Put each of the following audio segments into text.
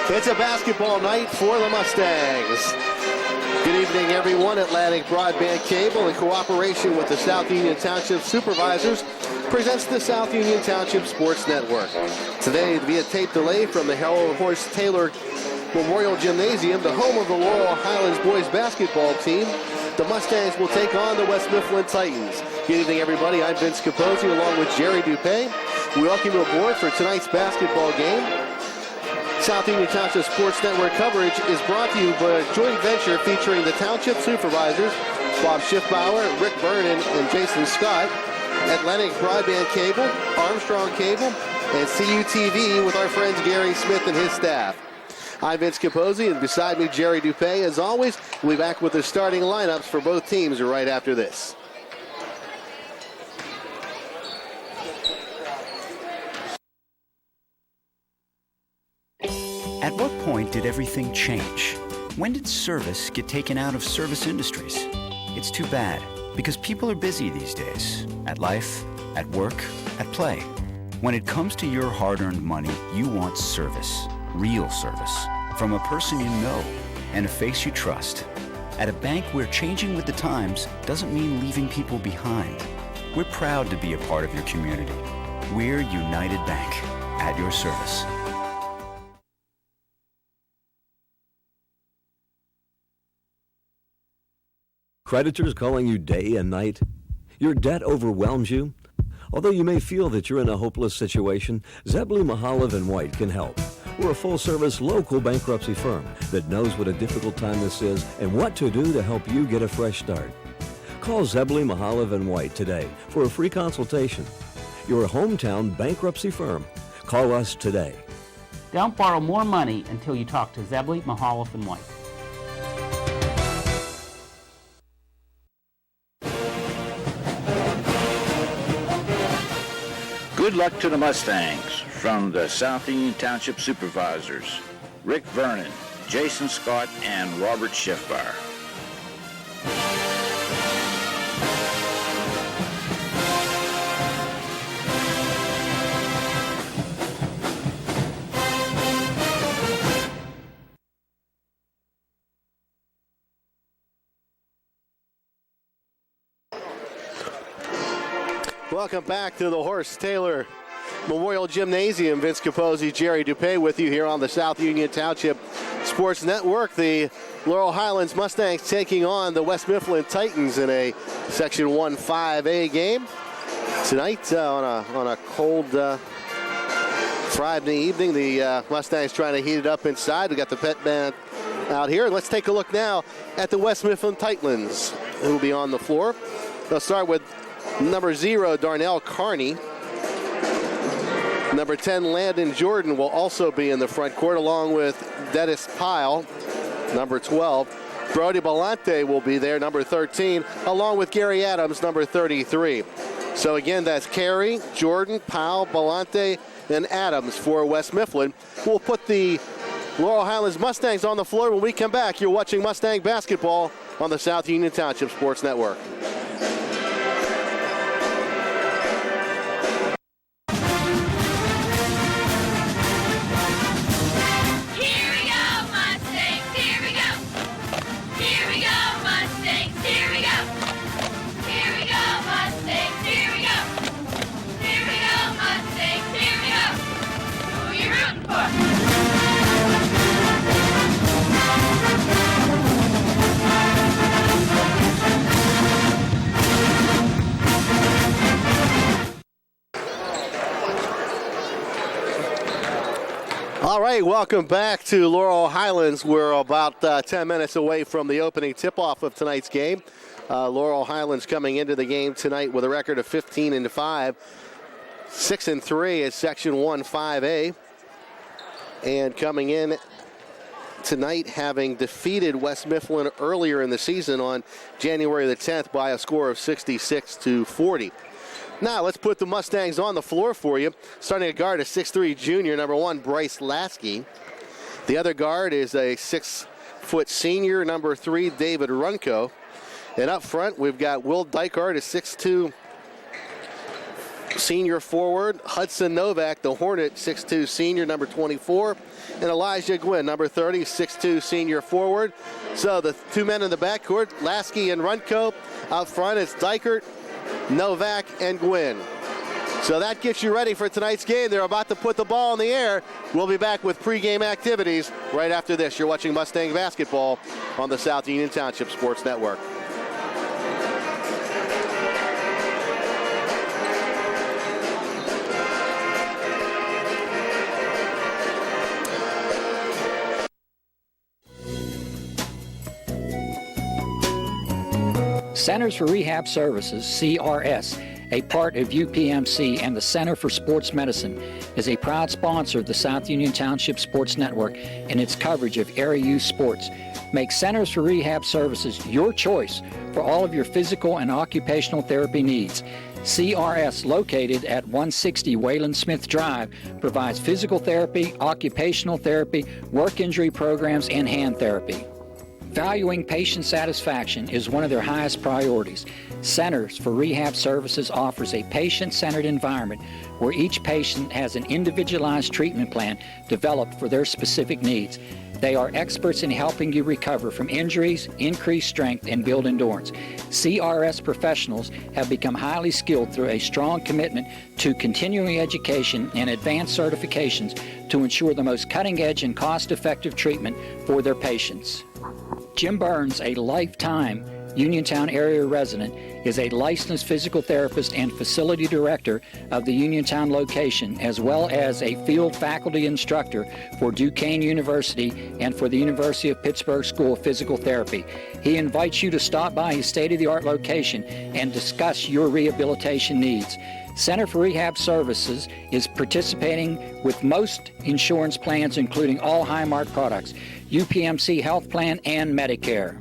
It's a basketball night for the Mustangs. Good evening, everyone. Atlantic Broadband Cable, in cooperation with the South Union Township Supervisors, presents the South Union Township Sports Network. Today, via tape delay from the Harold Horst Taylor Memorial Gymnasium, the home of the Laurel Highlands boys basketball team, the Mustangs will take on the West Mifflin Titans. Good evening, everybody. I'm Vince Capozzi along with Jerry Dupay. We welcome you aboard for tonight's basketball game. South Union Township Sports Network coverage is brought to you by a joint venture featuring the Township Supervisors, Bob Schiffbauer, Rick Vernon, and Jason Scott, Atlantic Broadband Cable, Armstrong Cable, and CUTV with our friends Gary Smith and his staff. I'm Vince Capozzi, and beside me, Jerry Dupay. As always, we'll be back with the starting lineups for both teams right after this. At what point did everything change? When did service get taken out of service industries? It's too bad, because people are busy these days. At life, at work, at play. When it comes to your hard-earned money, you want service. Real service. From a person you know and a face you trust. At a bank where changing with the times doesn't mean leaving people behind. We're proud to be a part of your community. We're United Bank, at your service. Creditors calling you day and night? Your debt overwhelms you? Although you may feel that you're in a hopeless situation, Zebley, Mahalev & White can help. We're a full-service local bankruptcy firm that knows what a difficult time this is and what to do to help you get a fresh start. Call Zebley, Mahalev & White today for a free consultation. Your hometown bankruptcy firm. Call us today. Don't borrow more money until you talk to Zebley, Mahalev & White. Good luck to the Mustangs from the South Union Township Supervisors, Rick Vernon, Jason Scott, and Robert Schiffbauer. Welcome back to the Horst Taylor Memorial Gymnasium. Vince Capozzi, Jerry Dupay with you here on the South Union Township Sports Network. The Laurel Highlands Mustangs taking on the West Mifflin Titans in a Section 1-5A game. Tonight on a cold Friday evening, the Mustangs trying to heat it up inside. We got the pet band out here. Let's take a look now at the West Mifflin Titans, who will be on the floor. They'll start with number 0, Darnell Carney. Number 10, Landon Jordan will also be in the front court, along with Dennis Pyle, number 12. Brody Belante will be there, number 13, along with Gary Adams, number 33. So again, that's Carey, Jordan, Pyle, Belante, and Adams for West Mifflin. We'll put the Laurel Highlands Mustangs on the floor when we come back. You're watching Mustang basketball on the South Union Township Sports Network. All right, welcome back to Laurel Highlands. We're about 10 minutes away from the opening tip-off of tonight's game. Laurel Highlands coming into the game tonight with a record of 15-5, 6-3 at Section 1-5A, and coming in tonight having defeated West Mifflin earlier in the season on January the 10th by a score of 66-40. Now, let's put the Mustangs on the floor for you. Starting at guard, a 6'3 junior, number 1, Bryce Lasky. The other guard is a 6-foot senior, number 3, David Runco. And up front, we've got Will Dykart, a 6'2 senior forward, Hudson Novak, the Hornet, 6'2 senior, number 24, and Elijah Gwynn, number 30, 6'2 senior forward. So the two men in the backcourt, Lasky and Runco. Out front, it's Dykert, Novak, and Gwynn. So that gets you ready for tonight's game. They're about to put the ball in the air. We'll be back with pregame activities right after this. You're watching Mustang basketball on the South Union Township Sports Network. Centers for Rehab Services, CRS, a part of UPMC and the Center for Sports Medicine, is a proud sponsor of the South Union Township Sports Network and its coverage of area youth sports. Make Centers for Rehab Services your choice for all of your physical and occupational therapy needs. CRS, located at 160 Wayland Smith Drive, provides physical therapy, occupational therapy, work injury programs, and hand therapy. Valuing patient satisfaction is one of their highest priorities. Centers for Rehab Services offers a patient-centered environment where each patient has an individualized treatment plan developed for their specific needs. They are experts in helping you recover from injuries, increase strength, and build endurance. CRS professionals have become highly skilled through a strong commitment to continuing education and advanced certifications to ensure the most cutting-edge and cost-effective treatment for their patients. Jim Burns, a lifetime Uniontown area resident, is a licensed physical therapist and facility director of the Uniontown location, as well as a field faculty instructor for Duquesne University and for the University of Pittsburgh School of Physical Therapy. He invites you to stop by his state-of-the-art location and discuss your rehabilitation needs. Center for Rehab Services is participating with most insurance plans, including all Highmark products, UPMC Health Plan, and Medicare.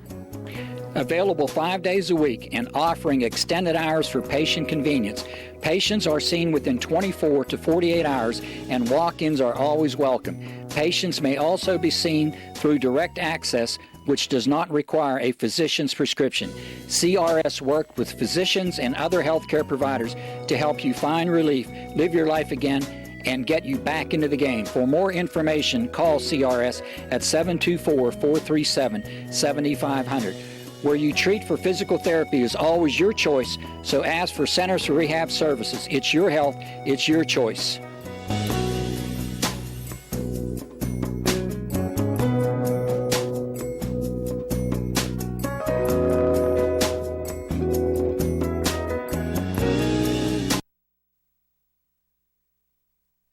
Available 5 days a week and offering extended hours for patient convenience. Patients are seen within 24 to 48 hours, and walk-ins are always welcome. Patients may also be seen through direct access, which does not require a physician's prescription. CRS worked with physicians and other healthcare providers to help you find relief, live your life again, and get you back into the game. For more information, call CRS at 724-437-7500. Where you treat for physical therapy is always your choice, so ask for Centers for Rehab Services. It's your health, it's your choice.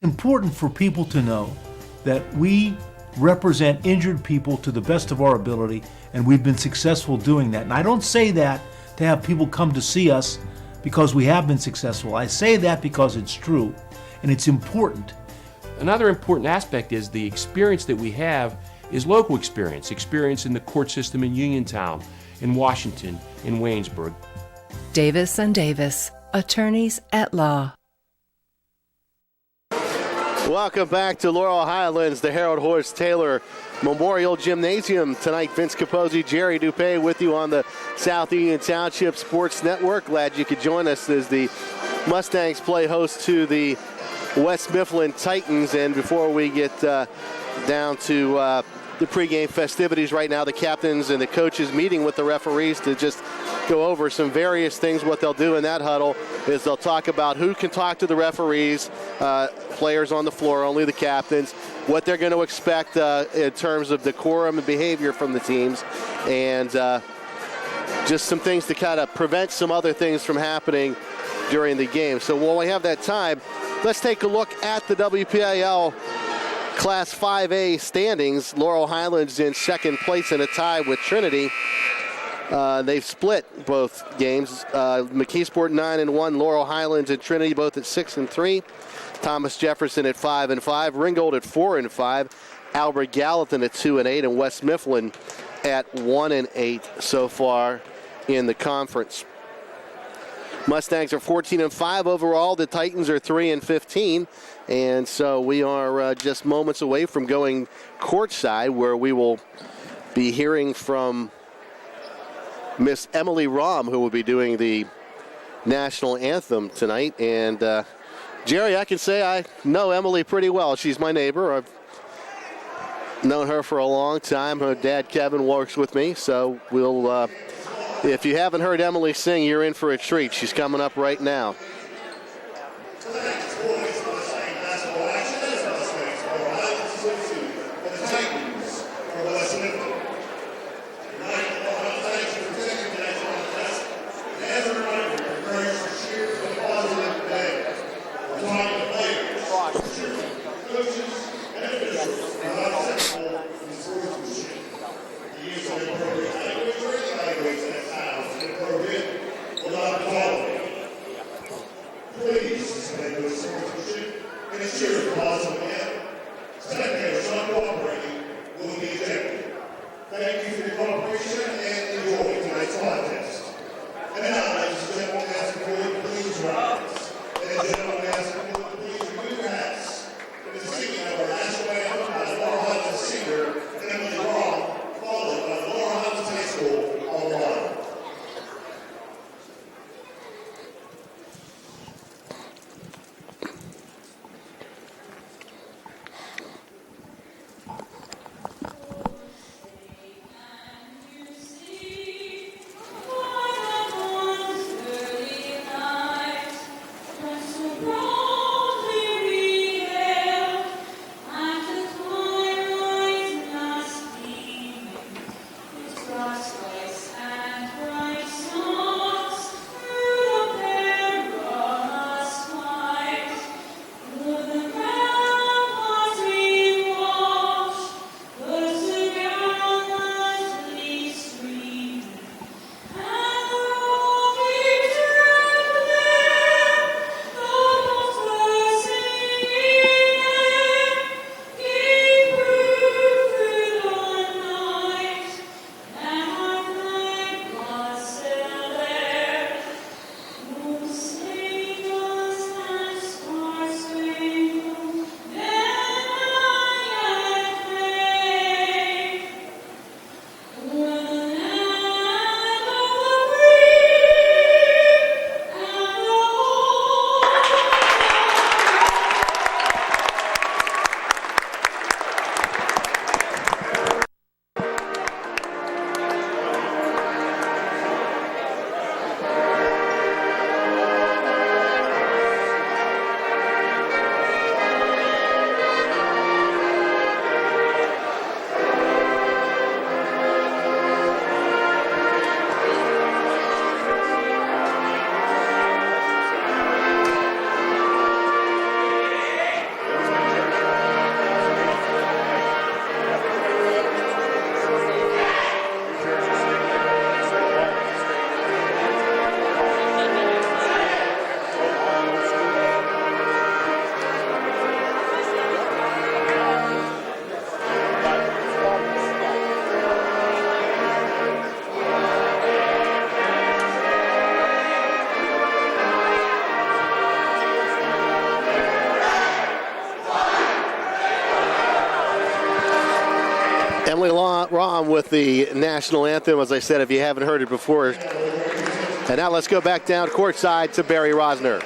Important for people to know that we represent injured people to the best of our ability, and we've been successful doing that. And I don't say that to have people come to see us because we have been successful. I say that because it's true, and it's important. Another important aspect is the experience that we have is local experience in the court system in Uniontown, in Washington, in Waynesburg. Davis & Davis, attorneys at law. Welcome back to Laurel Highlands, the Harold Horst Taylor Memorial Gymnasium. Tonight, Vince Capozzi, Jerry Dupay with you on the South Union Township Sports Network. Glad you could join us as the Mustangs play host to the West Mifflin Titans. And before we get down to the pregame festivities right now, the captains and the coaches meeting with the referees to just go over some various things. What they'll do in that huddle is they'll talk about who can talk to the referees, players on the floor, only the captains, what they're going to expect in terms of decorum and behavior from the teams, and just some things to kind of prevent some other things from happening during the game. So while we have that time, let's take a look at the WPIAL Class 5A standings. Laurel Highlands in second place in a tie with Trinity. They've split both games. McKeesport 9-1, Laurel Highlands and Trinity both at 6-3. Thomas Jefferson at 5-5, Ringgold at 4-5, Albert Gallatin at 2-8, and West Mifflin at 1-8 so far in the conference. Mustangs are 14-5 overall. The Titans are 3-15, and so we are just moments away from going courtside, where we will be hearing from Miss Emily Rahm, who will be doing the national anthem tonight. And Jerry, I can say I know Emily pretty well. She's my neighbor. I've known her for a long time. Her dad, Kevin, works with me. So we'll, if you haven't heard Emily sing, you're in for a treat. She's coming up right now. Emily Rahm with the national anthem, as I said, if you haven't heard it before. And now let's go back down courtside to Barry Rosner.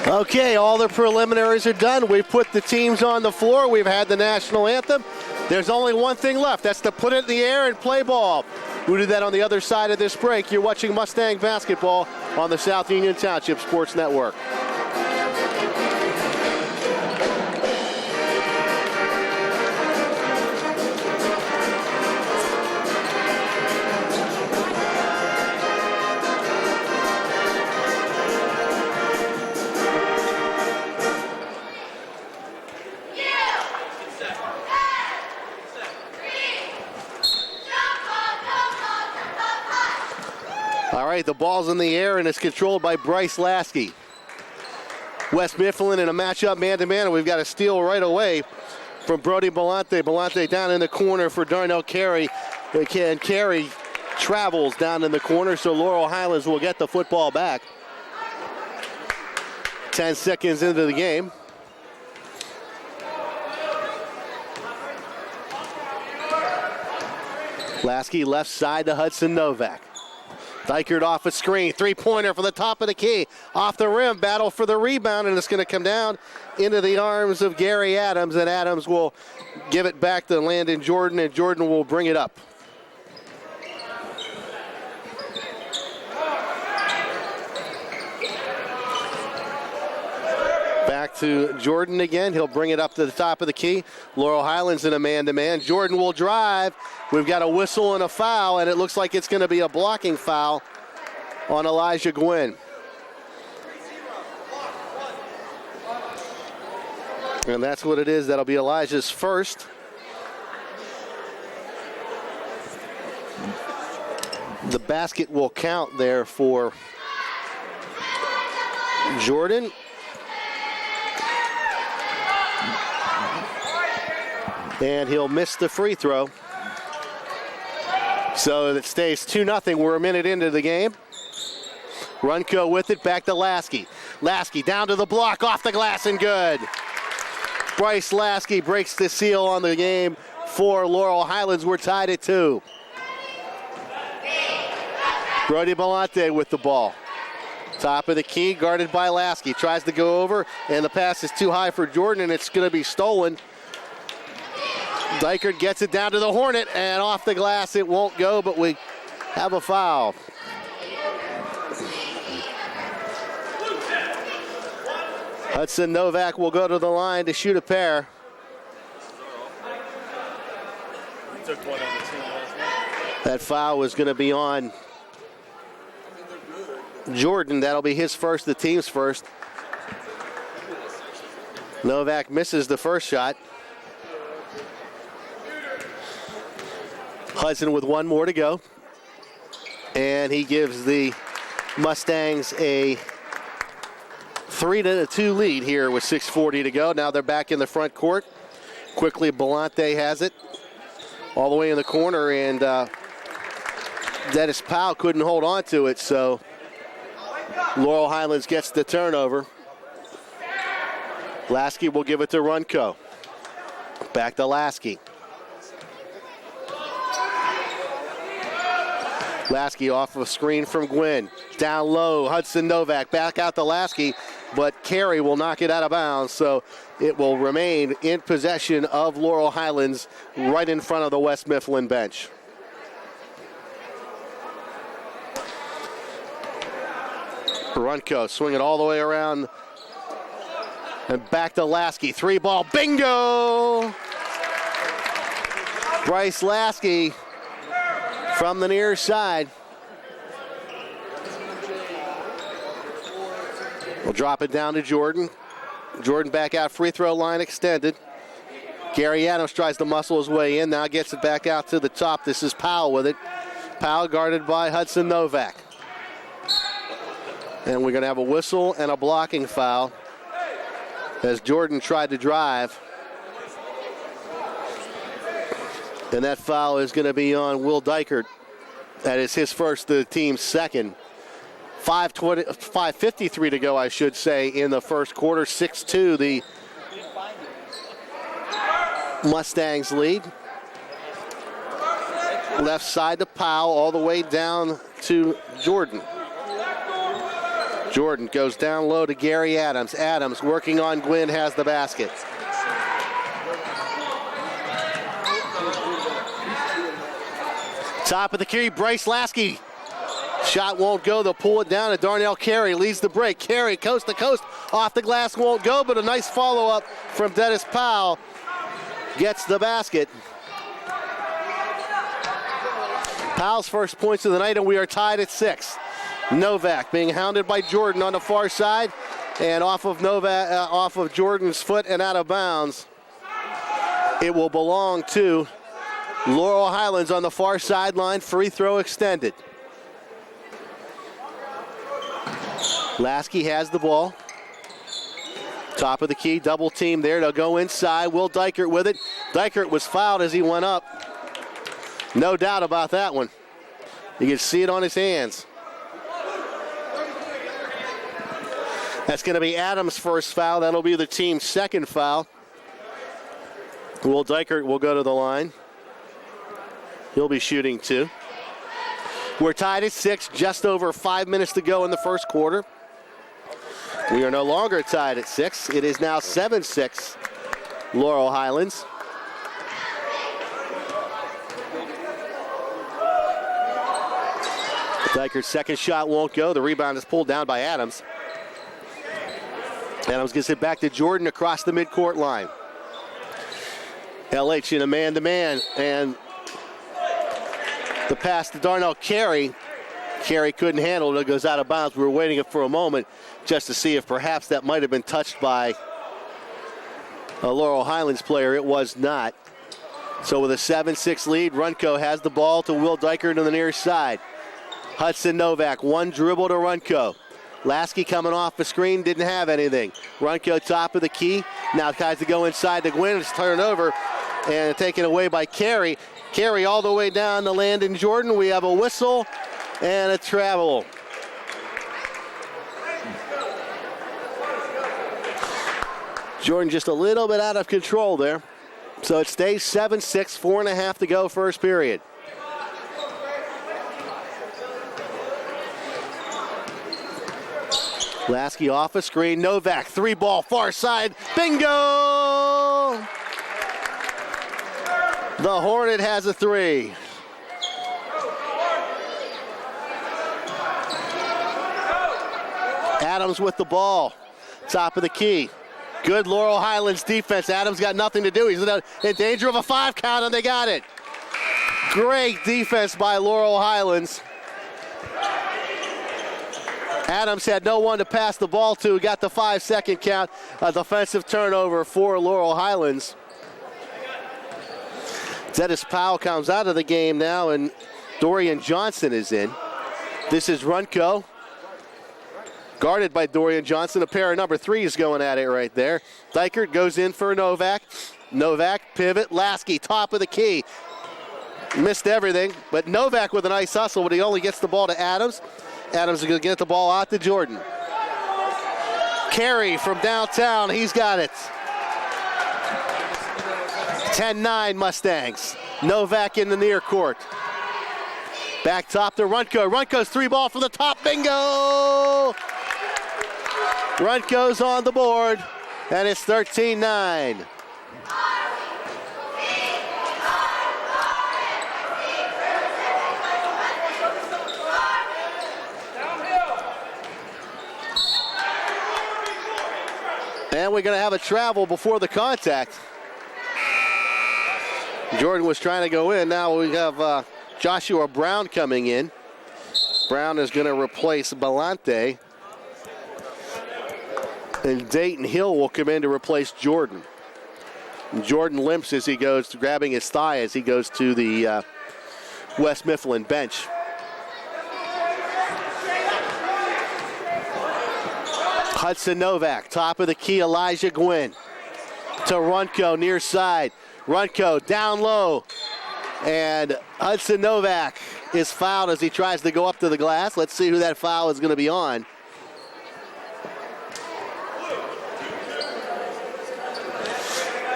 Okay, all the preliminaries are done. We've put the teams on the floor. We've had the national anthem. There's only one thing left. That's to put it in the air and play ball. We'll do that on the other side of this break. You're watching Mustang basketball on the South Union Township Sports Network. All right, the ball's in the air, and it's controlled by Bryce Lasky. West Mifflin in a matchup man-to-man, and we've got a steal right away from Brody Belante. Belante down in the corner for Darnell Carey. And Carey travels down in the corner, so Laurel Highlands will get the football back. 10 seconds into the game. Lasky left side to Hudson Novak. Dykert off a screen. Three-pointer from the top of the key. Off the rim. Battle for the rebound, and it's going to come down into the arms of Gary Adams, and Adams will give it back to Landon Jordan, and Jordan will bring it up. Back to Jordan again. He'll bring it up to the top of the key. Laurel Highlands in a man-to-man. Jordan will drive. We've got a whistle and a foul, and it looks like it's going to be a blocking foul on Elijah Gwynn. And that's what it is. That'll be Elijah's first. The basket will count there for Jordan. And he'll miss the free throw. So it stays 2-0. We're a minute into the game. Runco with it, back to Lasky. Lasky down to the block, off the glass, and good. Bryce Lasky breaks the seal on the game for Laurel Highlands. We're tied at 2. Brody Belante with the ball. Top of the key, guarded by Lasky. Tries to go over, and the pass is too high for Jordan, and it's going to be stolen. Dykert gets it down to the Hornet, and off the glass it won't go, but we have a foul. Hudson Novak will go to the line to shoot a pair. That foul was going to be on Jordan. That'll be his first, the team's first. Novak misses the first shot. Hudson with one more to go. And he gives the Mustangs a 3-2 lead here with 6:40 to go. Now they're back in the front court. Quickly, Belante has it all the way in the corner, and Dennis Powell couldn't hold on to it, so Laurel Highlands gets the turnover. Lasky will give it to Runco. Back to Lasky. Lasky off a screen from Gwynn. Down low, Hudson Novak. Back out to Lasky, but Carey will knock it out of bounds, so it will remain in possession of Laurel Highlands right in front of the West Mifflin bench. Runco swinging all the way around and back to Lasky. 3-ball, bingo! Bryce Lasky from the near side. We'll drop it down to Jordan. Jordan back out, free throw line extended. Gary Adams tries to muscle his way in, now gets it back out to the top. This is Powell with it. Powell guarded by Hudson Novak. And we're going to have a whistle and a blocking foul as Jordan tried to drive. And that foul is going to be on Will Dykert. That is his first, the team's second. 5:53 to go, I should say, in the first quarter. 6-2, the Mustangs lead. Left side to Powell, all the way down to Jordan. Jordan goes down low to Gary Adams. Adams working on Gwynn, has the basket. Top of the key, Bryce Lasky. Shot won't go, they'll pull it down, and Darnell Carey leads the break. Carey, coast to coast, off the glass, won't go, but a nice follow-up from Dennis Powell. Gets the basket. Powell's first points of the night, and we are tied at 6. Novak being hounded by Jordan on the far side, and off of Jordan's foot and out of bounds. It will belong to Laurel Highlands on the far sideline. Free throw extended. Lasky has the ball. Top of the key, double team there. They'll go inside. Will Dykert with it. Dykert was fouled as he went up. No doubt about that one. You can see it on his hands. That's going to be Adams' first foul. That'll be the team's second foul. Will Dykert will go to the line. He'll be shooting 2. We're tied at 6, just over 5 minutes to go in the first quarter. We are no longer tied at 6. It is now 7-6, Laurel Highlands. Dykert's second shot won't go. The rebound is pulled down by Adams. Adams gets it back to Jordan across the midcourt line. LH in a man-to-man, and the pass to Darnell Carey. Carey couldn't handle it. It goes out of bounds. We were waiting for a moment just to see if perhaps that might have been touched by a Laurel Highlands player. It was not. So with a 7-6 lead, Runco has the ball to Will Dykert on the near side. Hudson Novak, one dribble to Runco. Lasky coming off the screen, didn't have anything. Runco top of the key. Now tries to go inside to Gwynn. It's turned over and taken away by Carey. Carey all the way down to Landon Jordan. We have a whistle and a travel. Jordan just a little bit out of control there. So it stays 7-6, 4.5 to go first period. Lasky off a screen. Novak, 3-ball, far side. Bingo! The Hornet has a 3. Adams with the ball. Top of the key. Good Laurel Highlands defense. Adams got nothing to do. He's in danger of a 5 count, and they got it. Great defense by Laurel Highlands. Adams had no one to pass the ball to. Got the 5-second count. A defensive turnover for Laurel Highlands. Dennis Powell comes out of the game now, and Dorian Johnson is in. This is Runco. Guarded by Dorian Johnson. A pair of number 3s going at it right there. Dykert goes in for Novak. Novak, pivot. Lasky, top of the key. Missed everything, but Novak with a nice hustle, but he only gets the ball to Adams. Adams is going to get the ball out to Jordan. Carey from downtown, he's got it. 10-9 Mustangs. Novak in the near court. Back top to Runco. Runco's 3-ball from the top, bingo! Runco's on the board, and it's 13-9. And we're going to have a travel before the contact. Jordan was trying to go in. Now we have Joshua Brown coming in. Brown is going to replace Belante. And Dayton Hill will come in to replace Jordan. Jordan limps as he goes, grabbing his thigh as he goes to the West Mifflin bench. Hudson Novak, top of the key, Elijah Gwynn. To Runco, near side. Runco down low. And Hudson Novak is fouled as he tries to go up to the glass. Let's see who that foul is going to be on.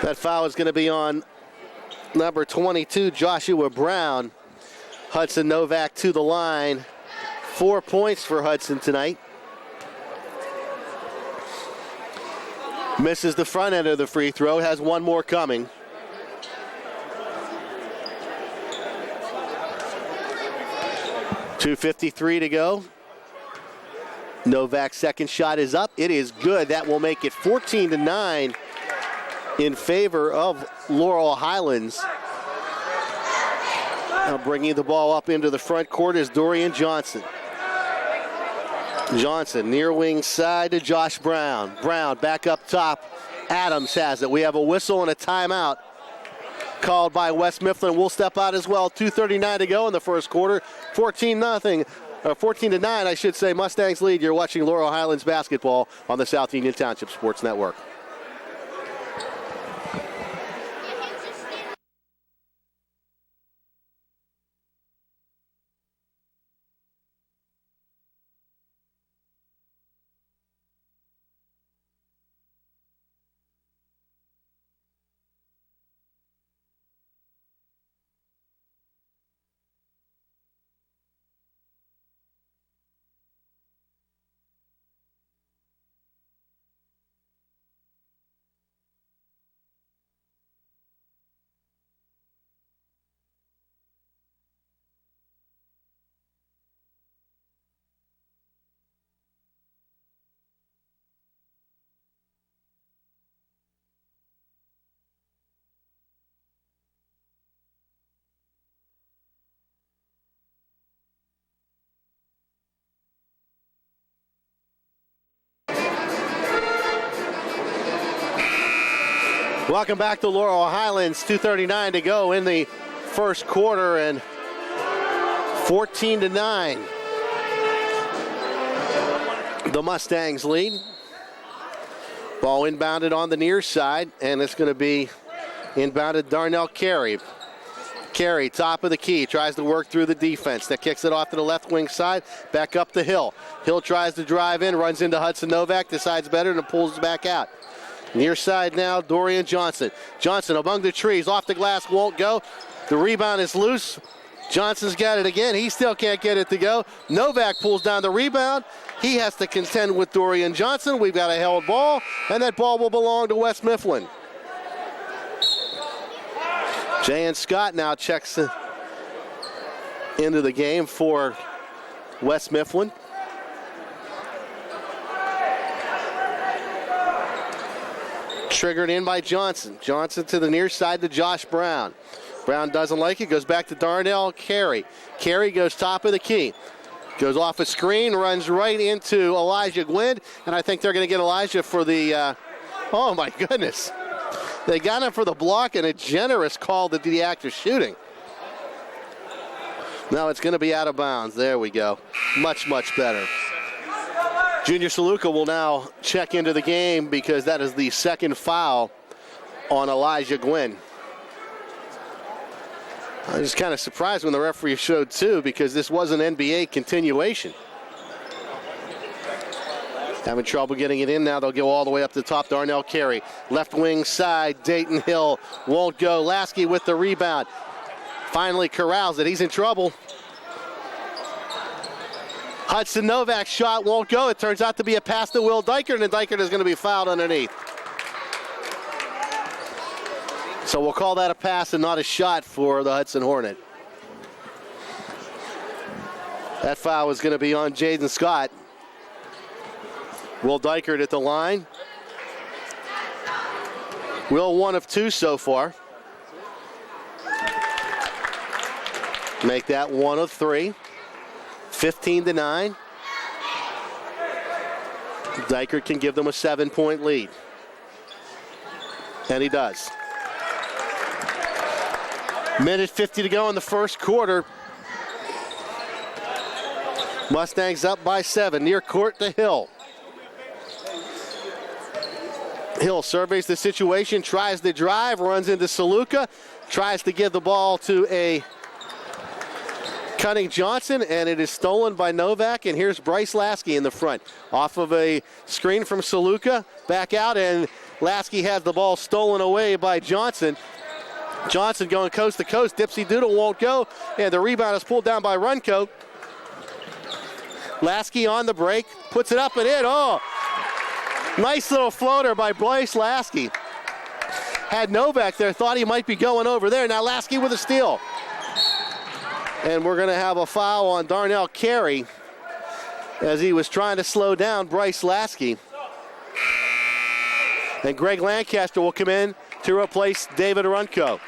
That foul is going to be on number 22, Joshua Brown. Hudson Novak to the line. 4 points for Hudson tonight. Misses the front end of the free throw, has one more coming. .253 to go. Novak's second shot is up. It is good. That will make it 14-9 in favor of Laurel Highlands. Now bringing the ball up into the front court is Dorian Johnson. Johnson near wing side to Josh Brown. Brown back up top. Adams has it. We have a whistle and a timeout called by West Mifflin. We'll step out as well. 2:39 to go in the first quarter. 14-9, I should say. Mustangs lead. You're watching Laurel Highlands basketball on the South Union Township Sports Network. Welcome back to Laurel Highlands. 2:39 to go in the first quarter, and 14-9. The Mustangs lead. Ball inbounded on the near side, and it's going to be inbounded Darnell Carey. Carey, top of the key, tries to work through the defense. That kicks it off to the left wing side, back up to Hill. Hill tries to drive in, runs into Hudson Novak, decides better, and pulls it back out. Near side now, Dorian Johnson. Johnson among the trees, off the glass, won't go. The rebound is loose. Johnson's got it again. He still can't get it to go. Novak pulls down the rebound. He has to contend with Dorian Johnson. We've got a held ball, and that ball will belong to West Mifflin. J.N. Scott now checks into the game for West Mifflin. Triggered in by Johnson. Johnson to the near side to Josh Brown. Brown doesn't like it, goes back to Darnell Carey. Carey goes top of the key. Goes off a screen, runs right into Elijah Gwynn, and I think they're going to get Elijah for the, oh my goodness. They got him for the block and a generous call to the act of shooting. Now it's going to be out of bounds. There we go. Much, much better. Junior Saluka will now check into the game because that is the second foul on Elijah Gwynn. I was kind of surprised when the referee showed two because this was an NBA continuation. Having trouble getting it in now. They'll go all the way up to the top. Darnell Carey. Left wing side. Dayton Hill won't go. Lasky with the rebound. Finally corrals it. He's in trouble. Hudson Novak's shot won't go. It turns out to be a pass to Will Dykert, and Dykert is going to be fouled underneath. So we'll call that a pass and not a shot for the Hudson Hornet. That foul is going to be on Jaden Scott. Will Dykert at the line. Will, one of two so far. Make that one of three. 15-9. Dykert can give them a 7-point lead. And he does. Minute 50 to go in the first quarter. Mustangs up by 7. Near court to Hill. Hill surveys the situation, tries to drive, runs into Saluka, tries to give the ball to a Cunning Johnson, and it is stolen by Novak, and here's Bryce Lasky in the front. Off of a screen from Saluka, back out, and Lasky has the ball stolen away by Johnson. Johnson going coast to coast, Dipsy Doodle won't go, and the rebound is pulled down by Runco. Lasky on the break, puts it up and in, oh! Nice little floater by Bryce Lasky. Had Novak there, thought he might be going over there. Now Lasky with a steal. And we're going to have a foul on Darnell Carey as he was trying to slow down Bryce Lasky. And Greg Lancaster will come in to replace David Runco.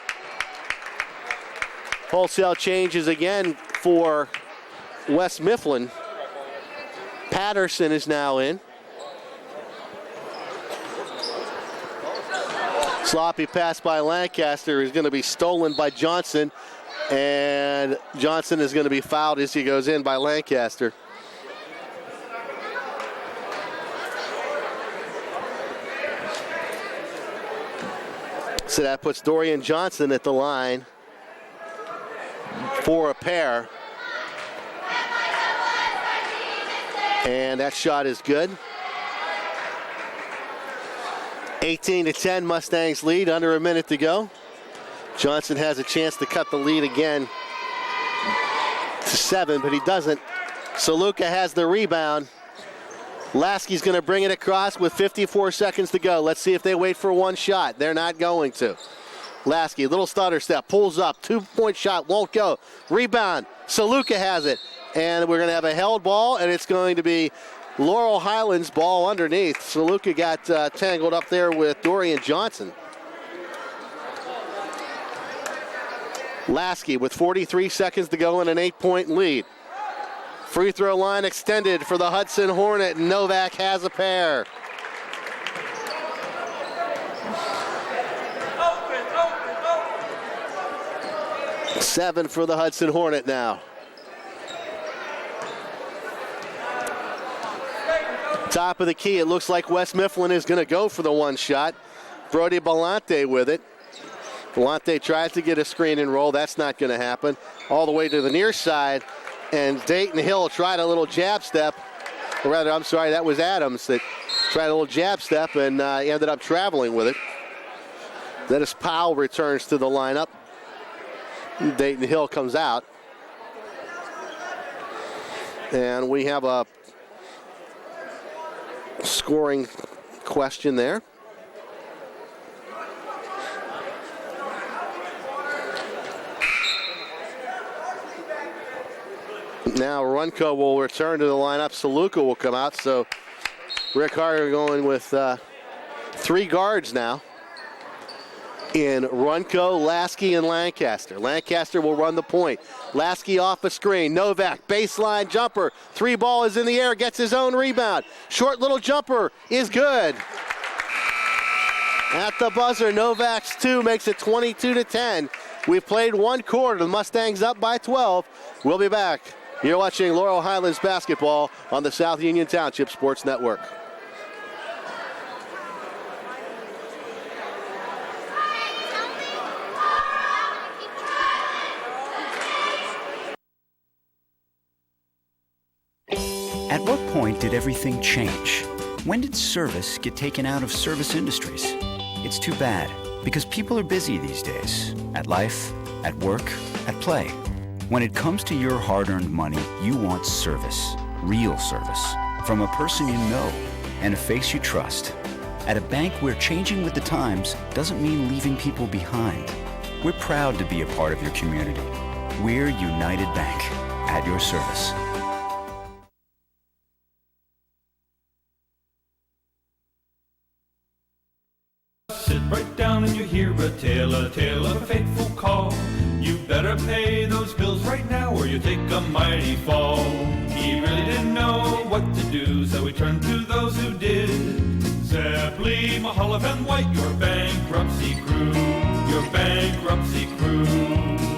Wholesale changes again for West Mifflin. Patterson is now in. Sloppy pass by Lancaster is going to be stolen by Johnson, and Johnson is going to be fouled as he goes in by Lancaster. So that puts Dorian Johnson at the line for a pair. And that shot is good. 18-10 Mustangs lead, under a minute to go. Johnson has a chance to cut the lead again to 7, but he doesn't. Saluka has the rebound. Lasky's going to bring it across with 54 seconds to go. Let's see if they wait for one shot. They're not going to. Lasky, little stutter step, pulls up, 2-point shot, won't go. Rebound, Saluka has it. And we're going to have a held ball, and it's going to be Laurel Highlands ball underneath. Saluka got tangled up there with Dorian Johnson. Lasky with 43 seconds to go in an 8-point lead. Free throw line extended for the Hudson Hornet. Novak has a pair. Open. 7 for the Hudson Hornet now. Top of the key, it looks like West Mifflin is going to go for the one shot. Brody Belante with it. Belante tries to get a screen and roll. That's not going to happen. All the way to the near side. And Dayton Hill tried a little jab step. Or rather, I'm sorry, that was Adams that tried a little jab step and ended up traveling with it. Dennis Powell returns to the lineup. Dayton Hill comes out. And we have a scoring question there. Now Runco will return to the lineup. Saluka will come out. So Rick Harder going with 3 guards now in Runco, Lasky, and Lancaster. Lancaster will run the point. Lasky off a screen. Novak, baseline jumper. 3 ball is in the air, gets his own rebound. Short little jumper is good. At the buzzer, Novak's 2 makes it 22-10. We've played 1 quarter. The Mustangs up by 12. We'll be back. You're watching Laurel Highlands basketball on the South Union Township Sports Network. At what point did everything change? When did service get taken out of service industries? It's too bad, because people are busy these days. At life, at work, at play. When it comes to your hard-earned money, you want service. Real service. From a person you know and a face you trust. At a bank where changing with the times doesn't mean leaving people behind. We're proud to be a part of your community. We're United Bank. At your service. Sit right down and you hear a tale of a fateful call. You better pay those bills right now or you take a mighty fall. He really didn't know what to do, so he turned to those who did. Zeppeli, Mahalev, and White, your bankruptcy crew, your bankruptcy crew.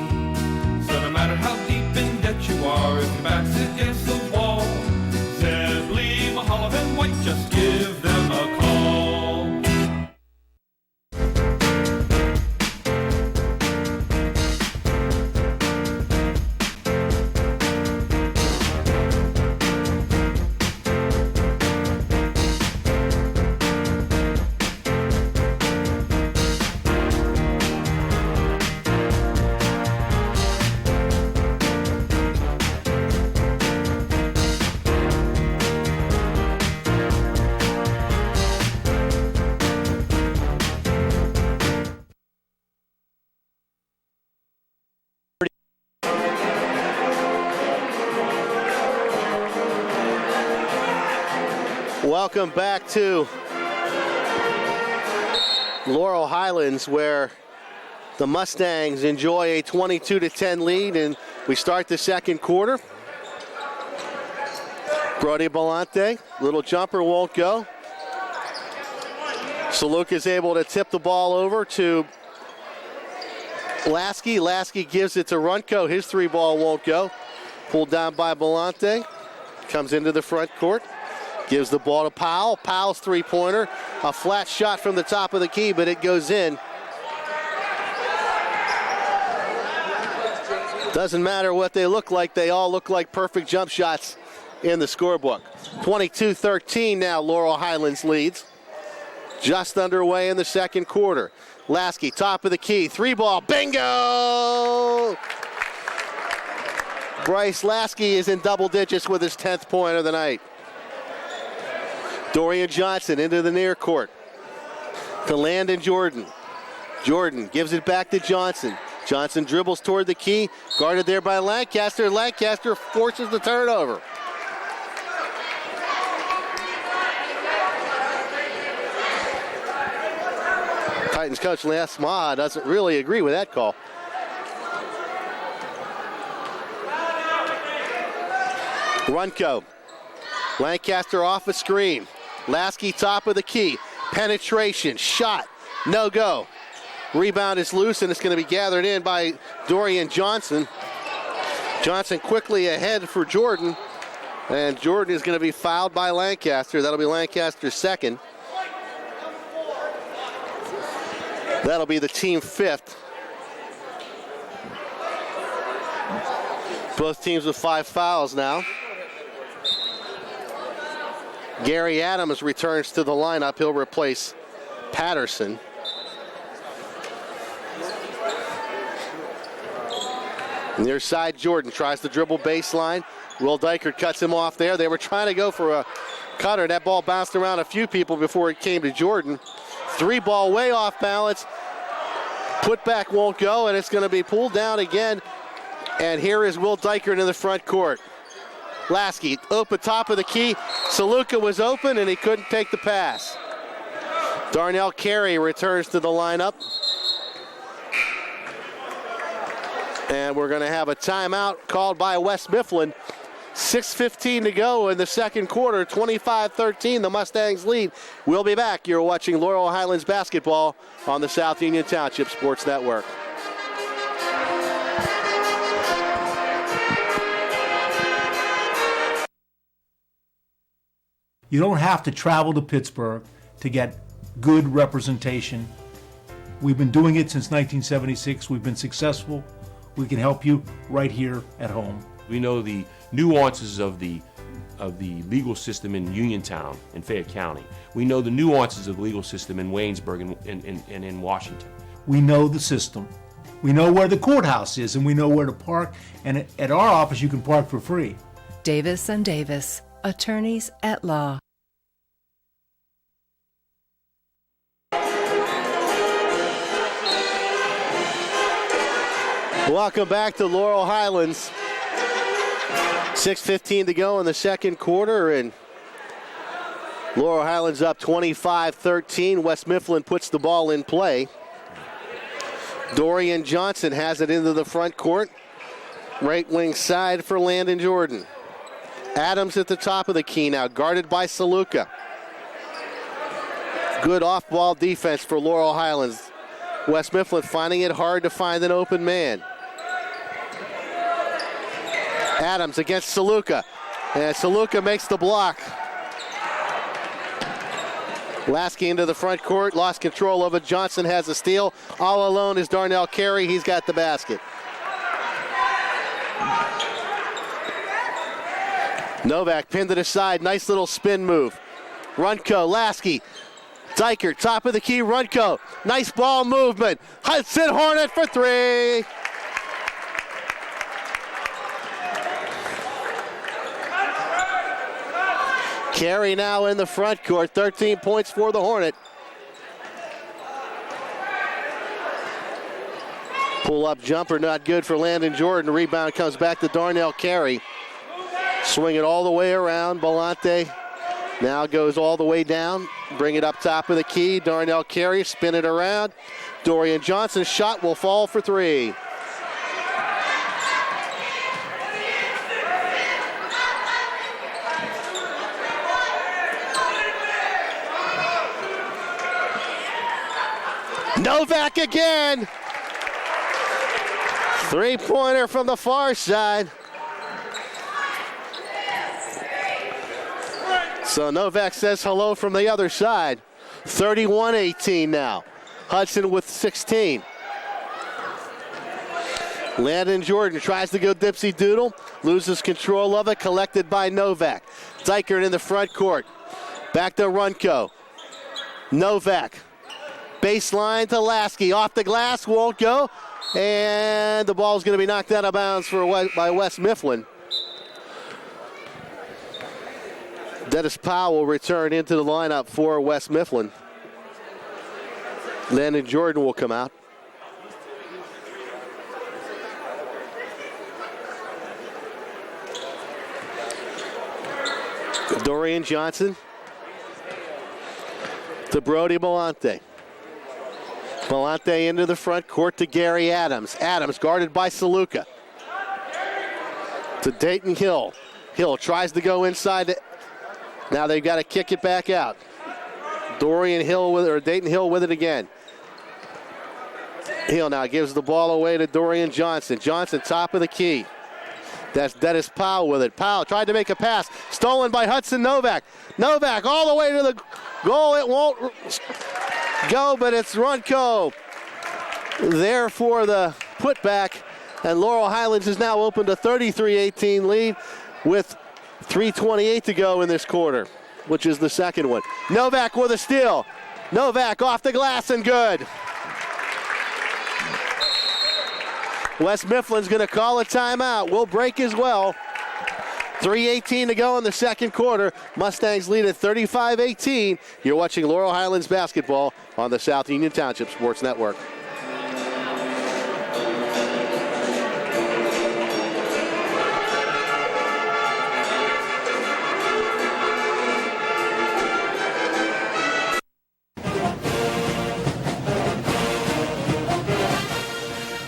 Welcome back to Laurel Highlands, where the Mustangs enjoy a 22-10 lead, and we start the second quarter. Brody Belante, little jumper won't go. Saluka's able to tip the ball over to Lasky. Lasky gives it to Runco. His 3-ball won't go. Pulled down by Belante. Comes into the front court. Gives the ball to Powell. Powell's 3-pointer. A flat shot from the top of the key, but it goes in. Doesn't matter what they look like. They all look like perfect jump shots in the scorebook. 22-13 now, Laurel Highlands leads. Just underway in the second quarter. Lasky, top of the key. 3-ball. Bingo! Bryce Lasky is in double digits with his 10th point of the night. Dorian Johnson into the near court to Landon Jordan. Jordan gives it back to Johnson. Johnson dribbles toward the key, guarded there by Lancaster. Lancaster forces the turnover. Titans coach Les Ma doesn't really agree with that call. Runco. Lancaster off a screen. Lasky top of the key. Penetration. Shot. No go. Rebound is loose, and it's going to be gathered in by Dorian Johnson. Johnson quickly ahead for Jordan. And Jordan is going to be fouled by Lancaster. That'll be Lancaster's second. That'll be the team 5th. Both teams with 5 fouls now. Gary Adams returns to the lineup. He'll replace Patterson. Near side, Jordan tries to dribble baseline. Will Dykert cuts him off there. They were trying to go for a cutter. That ball bounced around a few people before it came to Jordan. 3-ball way off balance. Put back won't go, and it's going to be pulled down again. And here is Will Dykert in the front court. Lasky open top of the key. Saluka was open, and he couldn't take the pass. Darnell Carey returns to the lineup. And we're going to have a timeout called by West Mifflin. 6:15 to go in the second quarter. 25-13, the Mustangs lead. We'll be back. You're watching Laurel Highlands basketball on the South Union Township Sports Network. You don't have to travel to Pittsburgh to get good representation. We've been doing it since 1976. We've been successful. We can help you right here at home. We know the nuances of the legal system in Uniontown and Fayette County. We know the nuances of the legal system in Waynesburg and in Washington. We know the system. We know where the courthouse is, and we know where to park. And at our office, you can park for free. Davis & Davis, attorneys at law. Welcome back to Laurel Highlands. 6:15 to go in the second quarter, and Laurel Highlands up 25-13. West Mifflin puts the ball in play. Dorian Johnson has it into the front court. Right wing side for Landon Jordan. Adams at the top of the key now, guarded by Saluka. Good off-ball defense for Laurel Highlands. West Mifflin finding it hard to find an open man. Adams against Saluka, and Saluka makes the block. Lasky into the front court, lost control of it. Johnson has a steal. All alone is Darnell Carey. He's got the basket. Novak pinned to the side. Nice little spin move. Runco, Lasky, Dykert, top of the key. Runco, nice ball movement. Hudson Hornet for 3. Carey now in the front court. 13 points for the Hornet. Pull-up jumper not good for Landon Jordan. Rebound comes back to Darnell Carey. Swing it all the way around. Belante Now goes all the way down. Bring it up top of the key. Darnell Carey, spin it around. Dorian Johnson's shot will fall for 3. Novak again. 3-pointer from the far side. So Novak says hello from the other side. 31-18 now. Hudson with 16. Landon Jordan tries to go dipsy doodle. Loses control of it. Collected by Novak. Dykert in the front court. Back to Runco. Novak. Baseline to Lasky. Off the glass. Won't go. And the ball's going to be knocked out of bounds by Wes Mifflin. Dennis Powell will return into the lineup for Wes Mifflin. Landon Jordan will come out. Dorian Johnson to Brody Belante. Belante into the front court to Gary Adams. Adams guarded by Saluka. To Dayton Hill. Hill tries to go inside. Now they've got to kick it back out. Dayton Hill with it again. Hill now gives the ball away to Dorian Johnson. Johnson top of the key. That's Dennis Powell with it. Powell tried to make a pass. Stolen by Hudson Novak. Novak all the way to the goal. It won't go, but it's Runco there for the putback. And Laurel Highlands is now opened a 33-18 lead with 3:28 to go in this quarter, which is the second one. Novak with a steal. Novak off the glass and good. Wes Mifflin's going to call a timeout. We'll break as well. 3:18 to go in the second quarter. Mustangs lead at 35-18. You're watching Laurel Highlands basketball on the South Union Township Sports Network.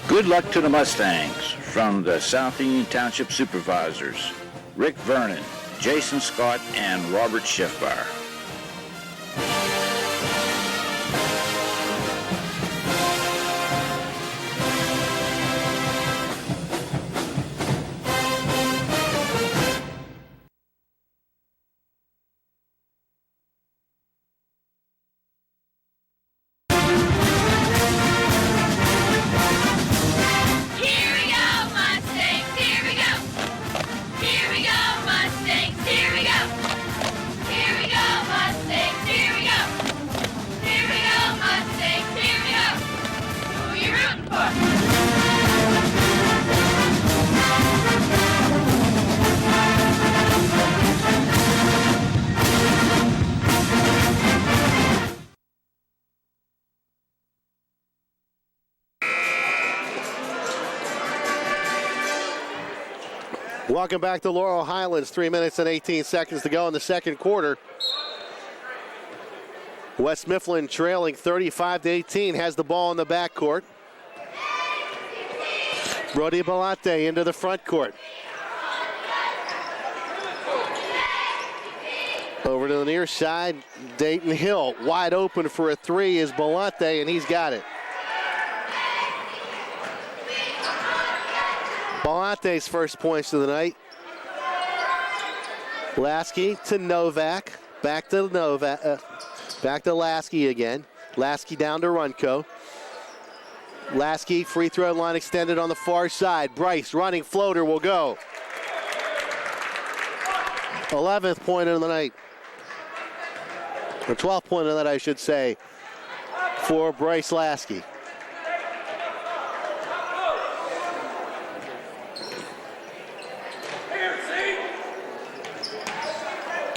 Good luck to the Mustangs from the South Union Township Supervisors, Rick Vernon, Jason Scott, and Robert Schiffbar. Welcome back to Laurel Highlands. 3 minutes and 18 seconds to go in the second quarter. Wes Mifflin trailing 35-18, has the ball in the backcourt. Brody Belante into the front court. Over to the near side, Dayton Hill wide open for a three is Belante, and he's got it. Belante's first points of the night. Lasky to Novak. Back to Novak. Back to Lasky again. Lasky down to Runco. Lasky free throw line extended on the far side. Bryce running floater will go. 11th point of the night. Or 12th point of the night, I should say, for Bryce Lasky.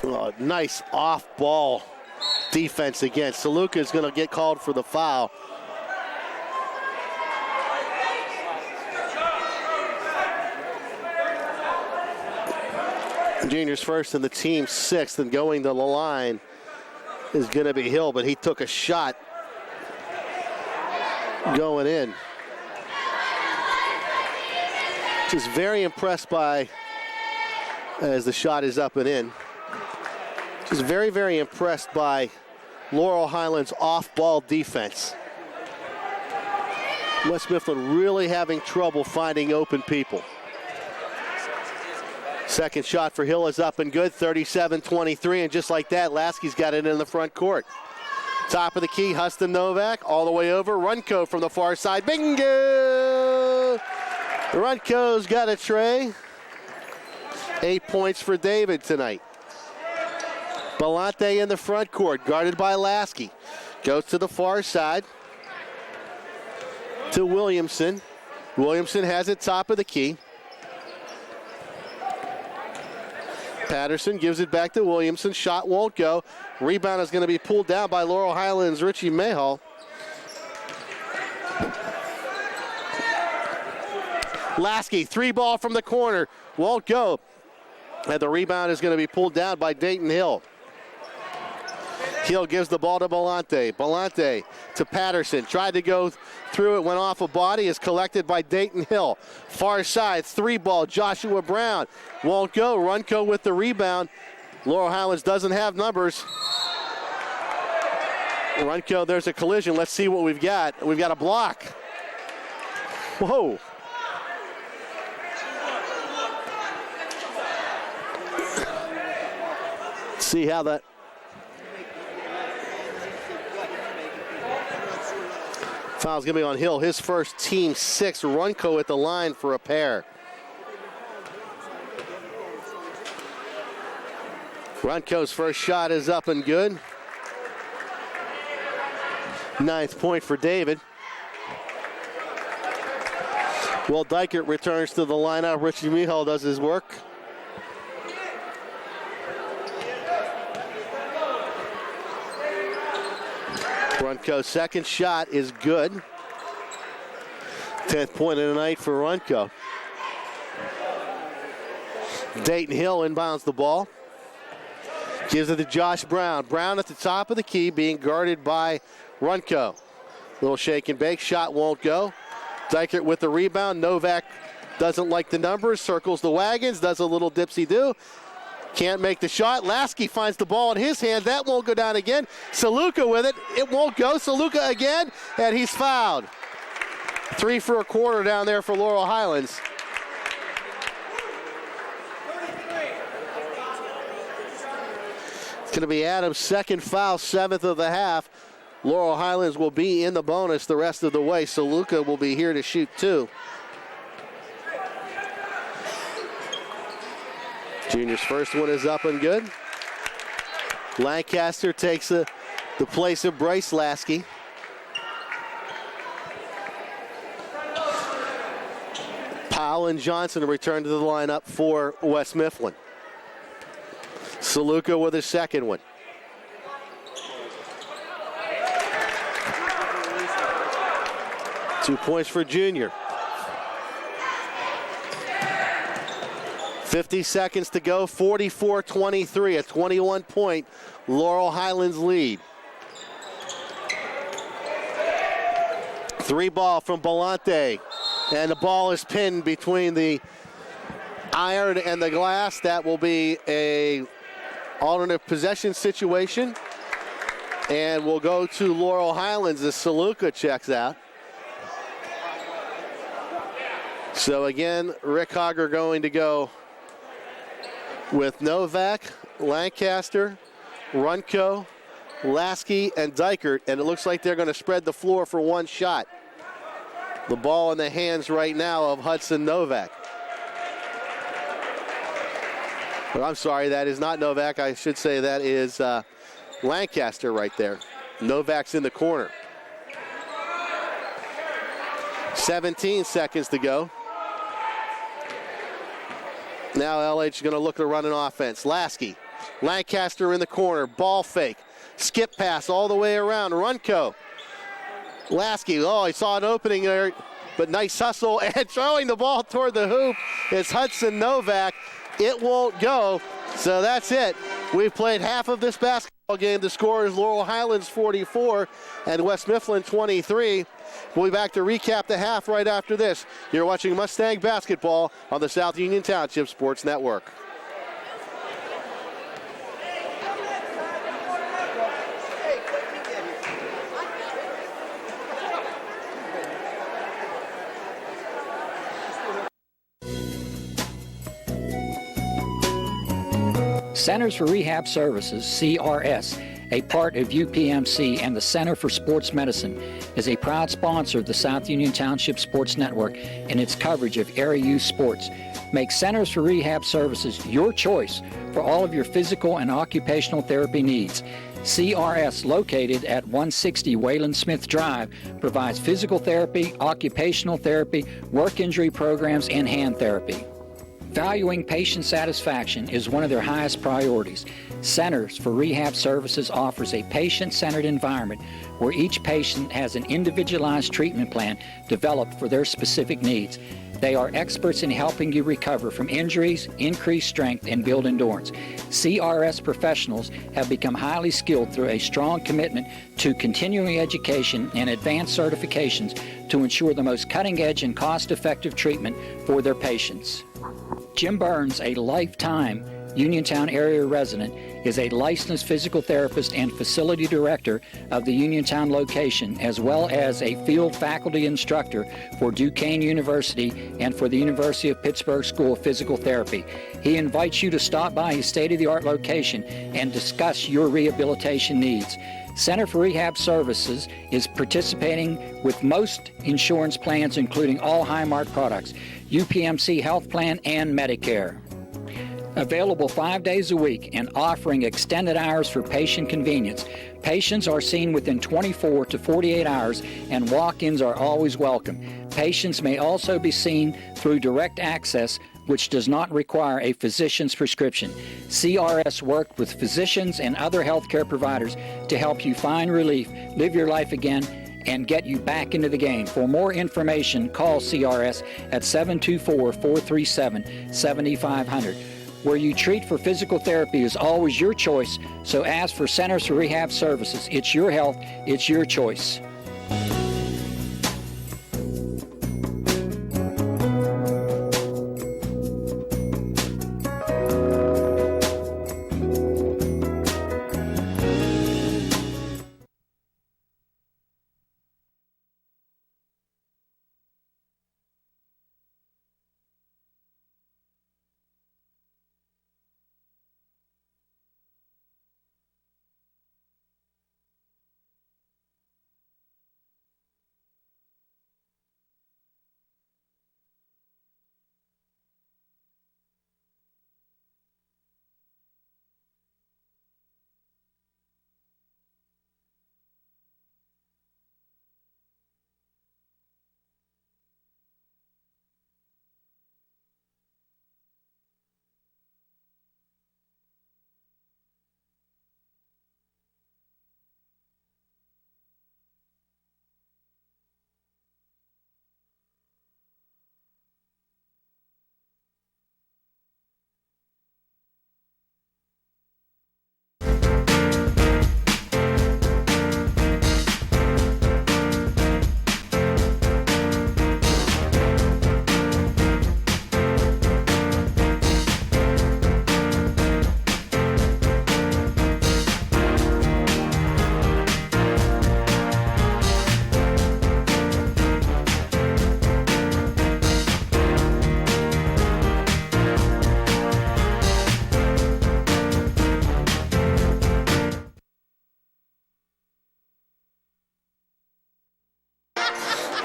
Oh, nice off-ball defense again. Saluka is going to get called for the foul. Juniors first and the team sixth, and going to the line is going to be Hill, but he took a shot going in. Just very impressed by, as the shot is up and in, just very, very impressed by Laurel Highlands off-ball defense. West Mifflin really having trouble finding open people. Second shot for Hill is up and good, 37-23, and just like that, Lasky's got it in the front court. Top of the key, Huston Novak, all the way over. Runco from the far side, bingo! Runco's got a tray. 8 points for David tonight. Belante in the front court, guarded by Lasky. Goes to the far side to Williamson. Williamson has it top of the key. Patterson gives it back to Williamson. Shot won't go. Rebound is going to be pulled down by Laurel Highlands' Richie Mayhall. Lasky, three ball from the corner. Won't go. And the rebound is going to be pulled down by Dayton Hill. Hill gives the ball to Belante. Belante to Patterson. Tried to go through it, went off a body. Is collected by Dayton Hill. Far side, three ball, Joshua Brown. Won't go. Runco with the rebound. Laurel Highlands doesn't have numbers. Runco, there's a collision. Let's see what we've got. We've got a block. Whoa. See how that. Foul's going to be on Hill. His first, team six. Runco at the line for a pair. Runco's first shot is up and good. 9th point for David. Will Dykert returns to the lineup. Richie Mihal does his work. Runco's second shot is good. 10th point of the night for Runco. Dayton Hill inbounds the ball. Gives it to Josh Brown. Brown at the top of the key, being guarded by Runco. Little shake and bake. Shot won't go. Dykert with the rebound. Novak doesn't like the numbers. Circles the wagons. Does a little dipsy-do. Can't make the shot. Lasky finds the ball in his hand. That won't go down again. Saluka with it. It won't go. Saluka again, and he's fouled. 3 for a quarter down there for Laurel Highlands. It's going to be Adams' second foul, 7th of the half. Laurel Highlands will be in the bonus the rest of the way. Saluka will be here to shoot 2. Junior's first one is up and good. Lancaster takes the place of Bryce Lasky. Powell and Johnson return to the lineup for West Mifflin. Saluka with his second one. Two points for Junior. 50 seconds to go, 44-23, a 21-point Laurel Highlands lead. 3 ball from Belante, and the ball is pinned between the iron and the glass. That will be a alternate possession situation, and we'll go to Laurel Highlands as Saluka checks out. So again, Rick Hogger going to go with Novak, Lancaster, Runco, Lasky, and Dykert, and it looks like they're going to spread the floor for one shot. The ball in the hands right now of Hudson Novak. But I'm sorry, that is not Novak. I should say that is Lancaster right there. Novak's in the corner. 17 seconds to go. Now LH is going to look to run an offense. Lasky, Lancaster in the corner, ball fake, skip pass all the way around. Runco, Lasky, oh, he saw an opening there, but nice hustle, and throwing the ball toward the hoop is Hudson Novak. It won't go. So that's it. We've played half of this basketball game. The score is Laurel Highlands 44 and West Mifflin 23. We'll be back to recap the half right after this. You're watching Mustang basketball on the South Union Township Sports Network. Centers for Rehab Services, CRS, a part of UPMC and the Center for Sports Medicine, is a proud sponsor of the South Union Township Sports Network and its coverage of area youth sports. Make Centers for Rehab Services your choice for all of your physical and occupational therapy needs. CRS, located at 160 Wayland Smith Drive, provides physical therapy, occupational therapy, work injury programs, and hand therapy. Valuing patient satisfaction is one of their highest priorities. Centers for Rehab Services offers a patient-centered environment where each patient has an individualized treatment plan developed for their specific needs. They are experts in helping you recover from injuries, increase strength, and build endurance. CRS professionals have become highly skilled through a strong commitment to continuing education and advanced certifications to ensure the most cutting-edge and cost-effective treatment for their patients. Jim Burns, a lifetime Uniontown area resident, is a licensed physical therapist and facility director of the Uniontown location, as well as a field faculty instructor for Duquesne University and for the University of Pittsburgh School of Physical Therapy. He invites you to stop by his state-of-the-art location and discuss your rehabilitation needs. Center for Rehab Services is participating with most insurance plans, including all Highmark products, UPMC Health Plan, and Medicare. Available 5 days a week and offering extended hours for patient convenience. Patients are seen within 24 to 48 hours and walk-ins are always welcome. Patients may also be seen through direct access, which does not require a physician's prescription. CRS worked with physicians and other healthcare providers to help you find relief, live your life again, and get you back into the game. For more information, call CRS at 724-437-7500. Where you treat for physical therapy is always your choice, so ask for Centers for Rehab Services. It's your health, it's your choice.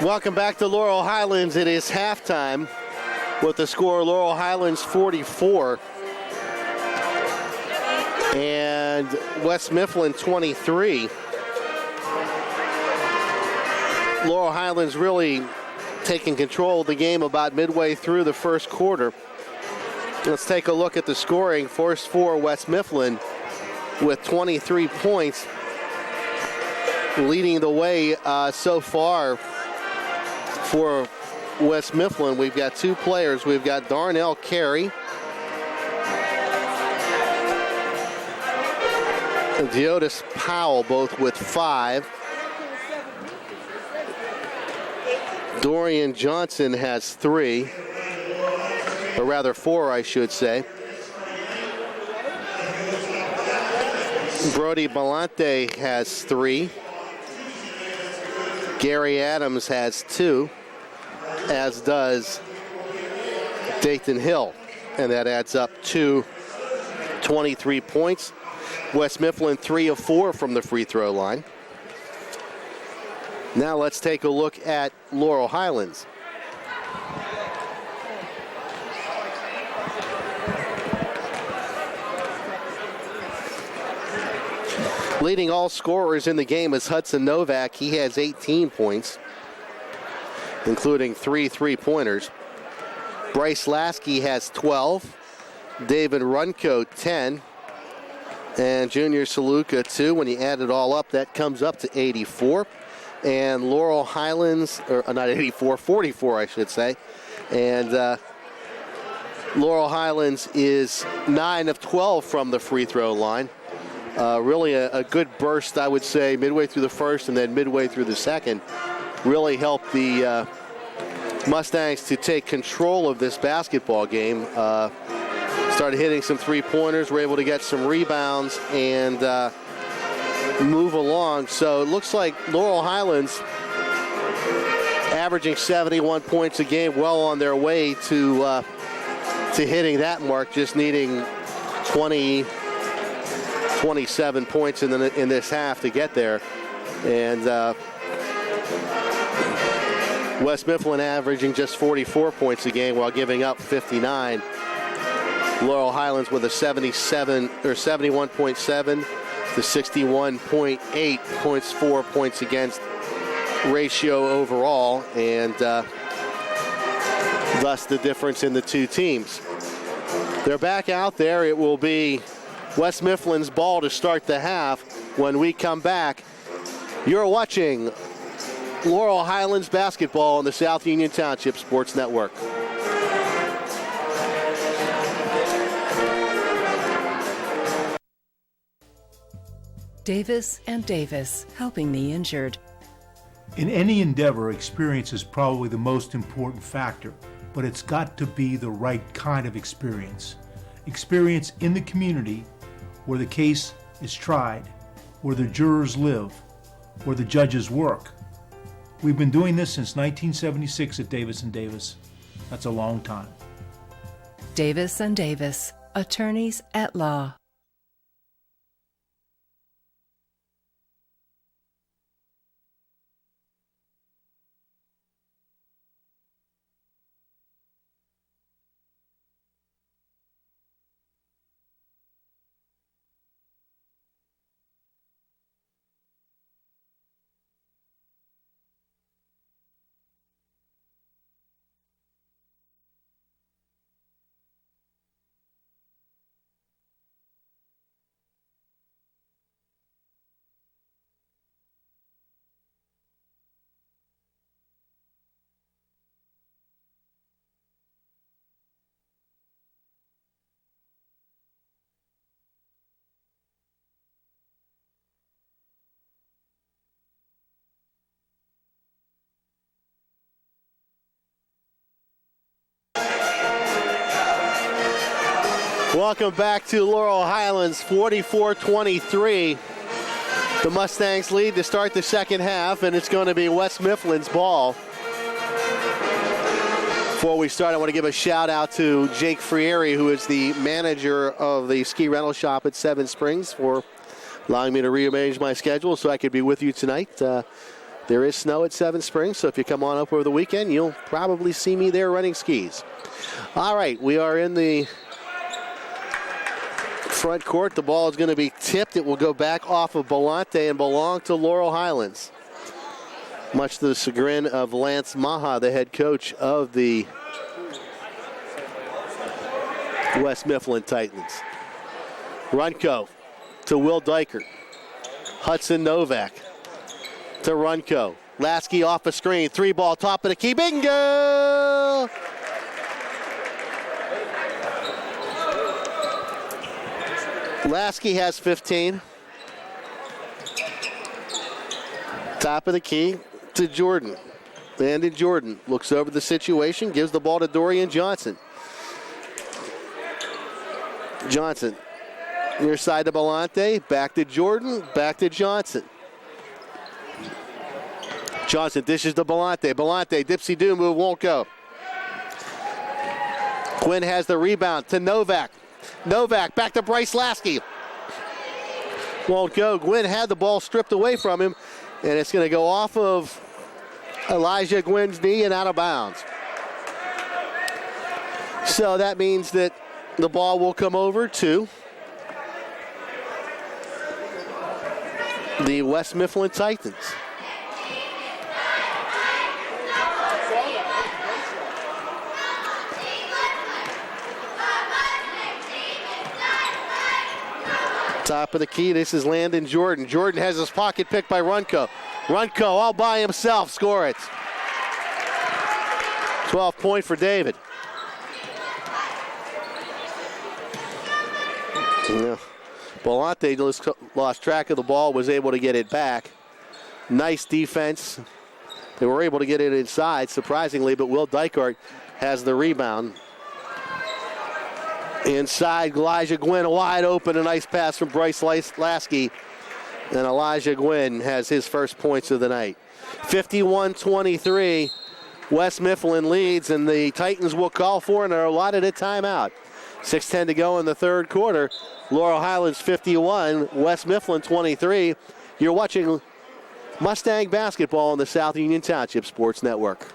Welcome back to Laurel Highlands. It is halftime with the score Laurel Highlands 44 and West Mifflin 23. Laurel Highlands really taking control of the game about midway through the first quarter. Let's take a look at the scoring. First for West Mifflin with 23 points, leading the way so far. For West Mifflin, we've got two players. We've got Darnell Carey, Deotis Powell both with 5. Dorian Johnson has 3, or rather 4, I should say. Brody Belante has 3. Gary Adams has 2, as does Dayton Hill, and that adds up to 23 points. West Mifflin 3 of 4 from the free throw line. Now let's take a look at Laurel Highlands. Leading all scorers in the game is Hudson Novak. He has 18 points, including 3 3-pointers. Bryce Lasky has 12. David Runco, 10. And Junior Saluka, 2. When you add it all up, that comes up to 84. And Laurel Highlands, or not 84, 44, I should say. And Laurel Highlands is 9 of 12 from the free throw line. Really a good burst, I would say, midway through the first and then midway through the second. Really helped the Mustangs to take control of this basketball game. Started hitting some 3-pointers, were able to get some rebounds and move along. So it looks like Laurel Highlands averaging 71 points a game, well on their way to hitting that mark, just needing 27 points in this half to get there. And West Mifflin averaging just 44 points a game while giving up 59. Laurel Highlands with a 71.7 to 61.8 points, 4 points against ratio overall, and thus the difference in the two teams. They're back out there. It will be West Mifflin's ball to start the half. When we come back, you're watching Laurel Highlands basketball on the South Union Township Sports Network. Davis and Davis, helping the injured. In any endeavor, experience is probably the most important factor, but it's got to be the right kind of experience. Experience in the community where the case is tried, where the jurors live, where the judges work. We've been doing this since 1976 at Davis and Davis. That's a long time. Davis and Davis, attorneys at law. Welcome back to Laurel Highlands, 44-23. The Mustangs lead to start the second half, and it's going to be West Mifflin's ball. Before we start, I want to give a shout out to Jake Frieri, who is the manager of the ski rental shop at Seven Springs, for allowing me to rearrange my schedule so I could be with you tonight. There is snow at Seven Springs, so if you come on up over the weekend, you'll probably see me there running skis. All right, we are in the front court. The ball is going to be tipped. It will go back off of Belante and belong to Laurel Highlands, much to the chagrin of Lance Maha, the head coach of the West Mifflin Titans. Runco to Will Dykert. Hudson Novak to Runco. Lasky off a screen. 3-ball, top of the key. Bingo! Lasky has 15. Top of the key to Jordan. Landon Jordan looks over the situation, gives the ball to Dorian Johnson. Johnson, near side to Belante, back to Jordan, back to Johnson. Johnson dishes to Belante. Belante, dipsy-do move, won't go. Quinn has the rebound to Novak. Novak back to Bryce Lasky. Won't go. Gwynn had the ball stripped away from him, and it's going to go off of Elijah Gwynn's knee and out of bounds. So that means that the ball will come over to the West Mifflin Titans. Top of the key, this is Landon Jordan. Jordan has his pocket picked by Runco. Runco all by himself, score it. 12-point for David. Yeah. Belante lost track of the ball, was able to get it back. Nice defense. They were able to get it inside, surprisingly, but Will Dykart has the rebound. Inside, Elijah Gwynn wide open. A nice pass from Bryce Lasky. And Elijah Gwynn has his first points of the night. 51-23. West Mifflin leads, and the Titans will call for and are allotted a timeout. 6:10 to go in the third quarter. Laurel Highlands 51, West Mifflin 23. You're watching Mustang basketball on the South Union Township Sports Network.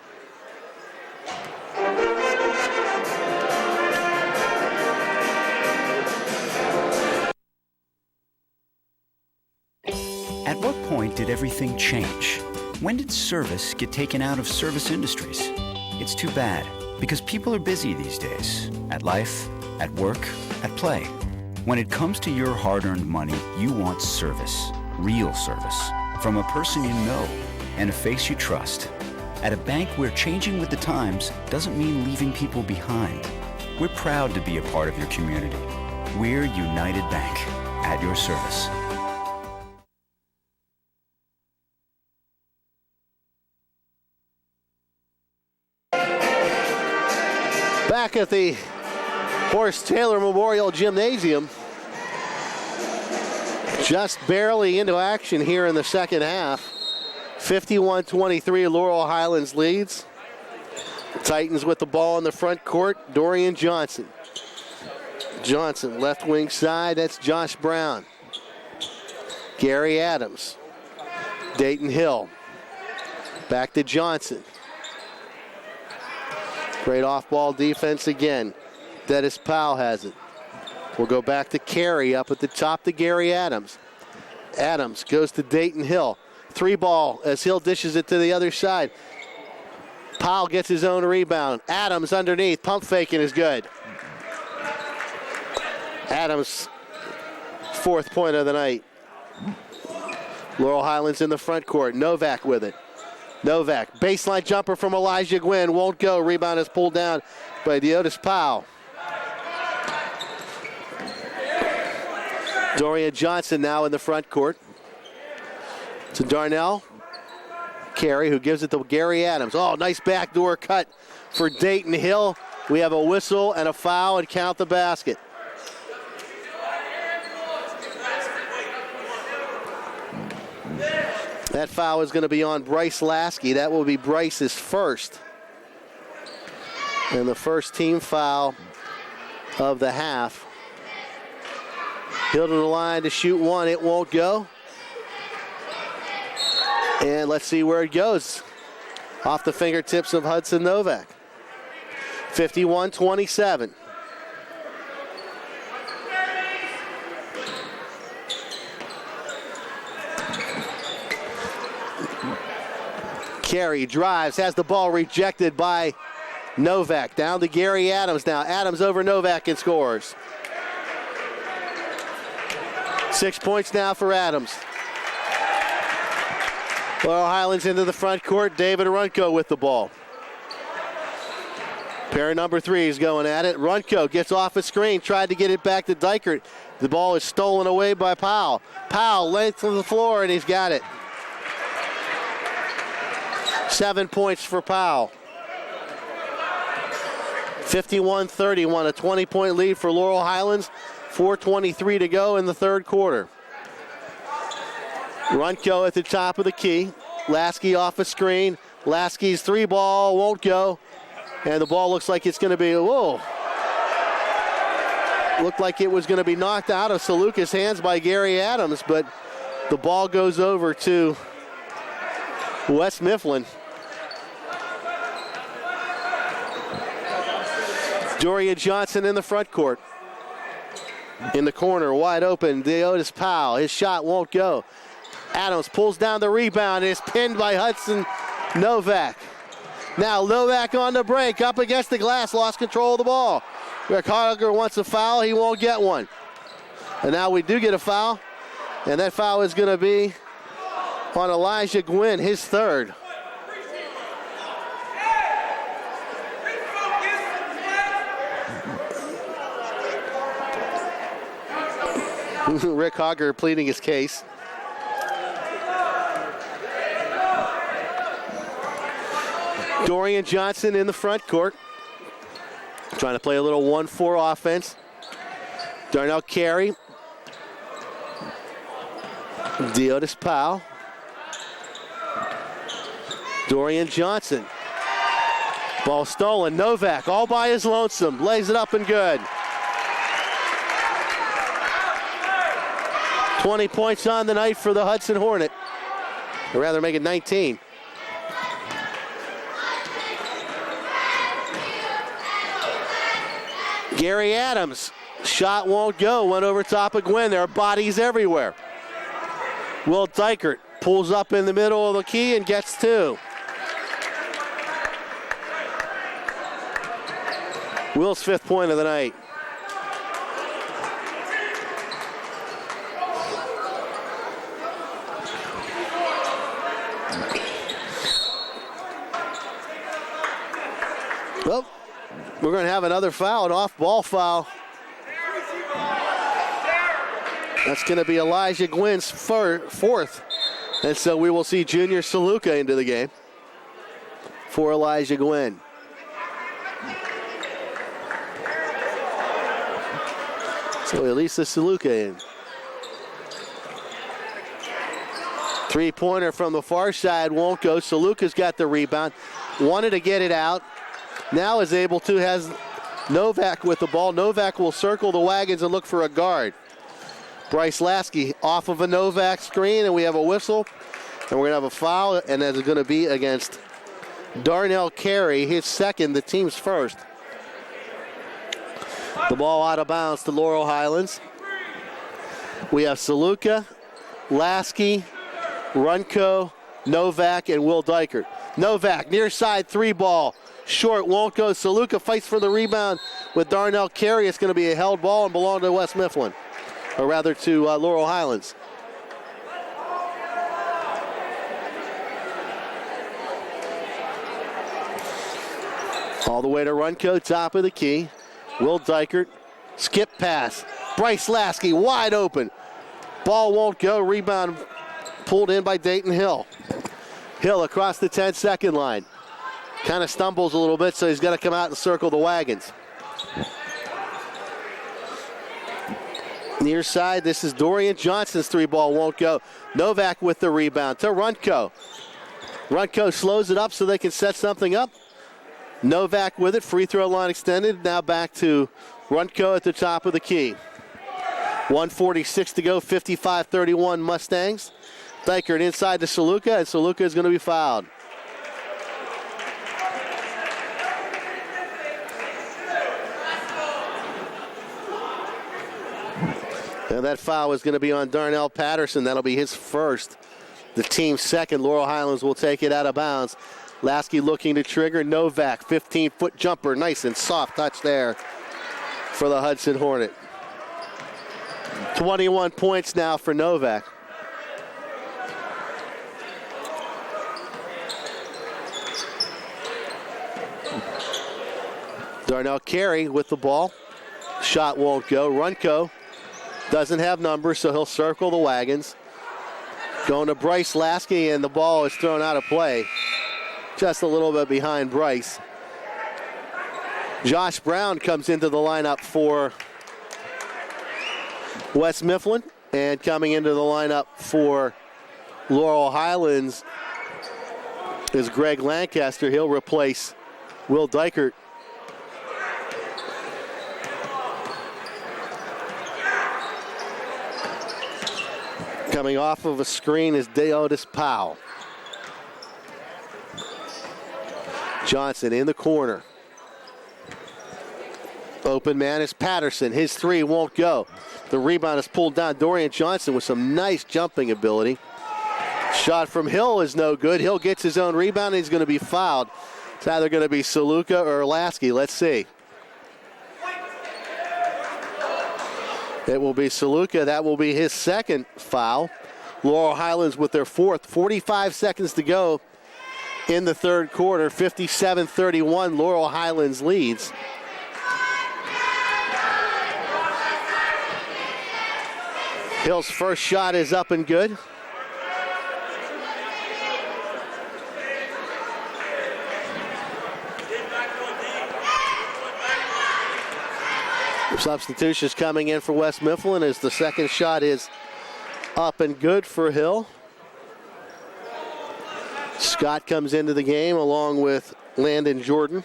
At what point did everything change? When did service get taken out of service industries? It's too bad, because people are busy these days. At life, at work, at play. When it comes to your hard-earned money, you want service. Real service. From a person you know and a face you trust. At a bank where changing with the times doesn't mean leaving people behind. We're proud to be a part of your community. We're United Bank, at your service. Back at the Horace Taylor Memorial Gymnasium. Just barely into action here in the second half. 51-23, Laurel Highlands leads. Titans with the ball in the front court, Dorian Johnson. Johnson, left wing side, that's Josh Brown. Gary Adams. Dayton Hill. Back to Johnson. Great off-ball defense again. Dennis Powell has it. We'll go back to Carey up at the top to Gary Adams. Adams goes to Dayton Hill. 3-ball as Hill dishes it to the other side. Powell gets his own rebound. Adams underneath. Pump faking is good. Adams, fourth point of the night. Laurel Highlands in the front court. Novak with it. Novak, baseline jumper from Elijah Gwynn. Won't go. Rebound is pulled down by Deotis Powell. Dorian Johnson now in the front court. To Darnell. Carey, who gives it to Gary Adams. Oh, nice backdoor cut for Dayton Hill. We have a whistle and a foul and count the basket. That foul is going to be on Bryce Lasky. That will be Bryce's first. And the first team foul of the half. Hill to the line to shoot one. It won't go. And let's see where it goes. Off the fingertips of Hudson Novak. 51-27. Carey drives, has the ball rejected by Novak. Down to Gary Adams now. Adams over Novak and scores. 6 points now for Adams. Laurel Highlands into the front court. David Runco with the ball. Pair number 3 is going at it. Runco gets off a screen, tried to get it back to Dykert. The ball is stolen away by Powell. Powell length of the floor, and he's got it. 7 points for Powell. 51-31, a 20-point lead for Laurel Highlands. 4:23 to go in the third quarter. Runco at the top of the key. Lasky off a screen. Lasky's three ball won't go. And the ball looks like it's going to be, whoa. Looked like it was going to be knocked out of Saluka's hands by Gary Adams, but the ball goes over to West Mifflin. Dorian Johnson in the front court. In the corner, wide open, Deotis Powell. His shot won't go. Adams pulls down the rebound and is pinned by Hudson Novak. Now Novak on the break, up against the glass, lost control of the ball. Rick Hogger wants a foul, he won't get one. And now we do get a foul, and that foul is going to be on Elijah Gwynn, his third. Rick Hogger pleading his case. Dorian Johnson in the front court. Trying to play a little 1-4 offense. Darnell Carey. Deotis Powell. Dorian Johnson. Ball stolen. Novak all by his lonesome. Lays it up and good. 20 points on the night for the Hudson Hornet. Or rather, make it 19. Gary Adams, shot won't go, went over top of Gwynn. There are bodies everywhere. Will Dykert pulls up in the middle of the key and gets two. Will's fifth point of the night. Well, we're going to have another foul, an off-ball foul. That's going to be Elijah Gwynn's fourth. And so we will see Junior Saluka into the game for Elijah Gwynn. So Elisa Saluka in. Three-pointer from the far side won't go. Saluka's got the rebound. Wanted to get it out. Now is able to, has Novak with the ball. Novak will circle the wagons and look for a guard. Bryce Lasky off of a Novak screen, and we have a whistle. And we're going to have a foul, and that's going to be against Darnell Carey, his second, the team's first. The ball out of bounds to Laurel Highlands. We have Saluka, Lasky, Runco, Novak, and Will Dykert. Novak, near side three ball. Short, won't go. Saluka fights for the rebound with Darnell Carey. It's going to be a held ball and belong to West Mifflin, or rather to Laurel Highlands. All the way to Runco, top of the key. Will Dykert, skip pass. Bryce Lasky wide open. Ball won't go. Rebound pulled in by Dayton Hill. Hill across the 10-second line. Kind of stumbles a little bit, so he's got to come out and circle the wagons. Near side, this is Dorian Johnson's three ball, won't go. Novak with the rebound to Runco. Runco slows it up so they can set something up. Novak with it, free throw line extended. Now back to Runco at the top of the key. 1:46 to go, 55-31 Mustangs. Dykert inside to Saluka, and Saluka is going to be fouled. And that foul is going to be on Darnell Patterson. That'll be his first. The team's second. Laurel Highlands will take it out of bounds. Lasky looking to trigger. Novak, 15-foot jumper. Nice and soft touch there for the Hudson Hornet. 21 points now for Novak. Darnell Carey with the ball. Shot won't go. Runco doesn't have numbers, so he'll circle the wagons. Going to Bryce Lasky, and the ball is thrown out of play. just a little bit behind Bryce. Josh Brown comes into the lineup for West Mifflin, and coming into the lineup for Laurel Highlands is Greg Lancaster. He'll replace Will Dykert. Coming off of a screen is Deotis Powell. Johnson in the corner. Open man is Patterson. His three won't go. The rebound is pulled down. Dorian Johnson with some nice jumping ability. Shot from Hill is no good. Hill gets his own rebound, and he's going to be fouled. It's either going to be Saluka or Lasky. Let's see. It will be Saluka. That will be his second foul. Laurel Highlands with their fourth. 45 seconds to go in the third quarter. 57-31. Laurel Highlands leads. Hill's first shot is up and good. Substitutions coming in for West Mifflin as the second shot is up and good for Hill. Scott comes into the game along with Landon Jordan.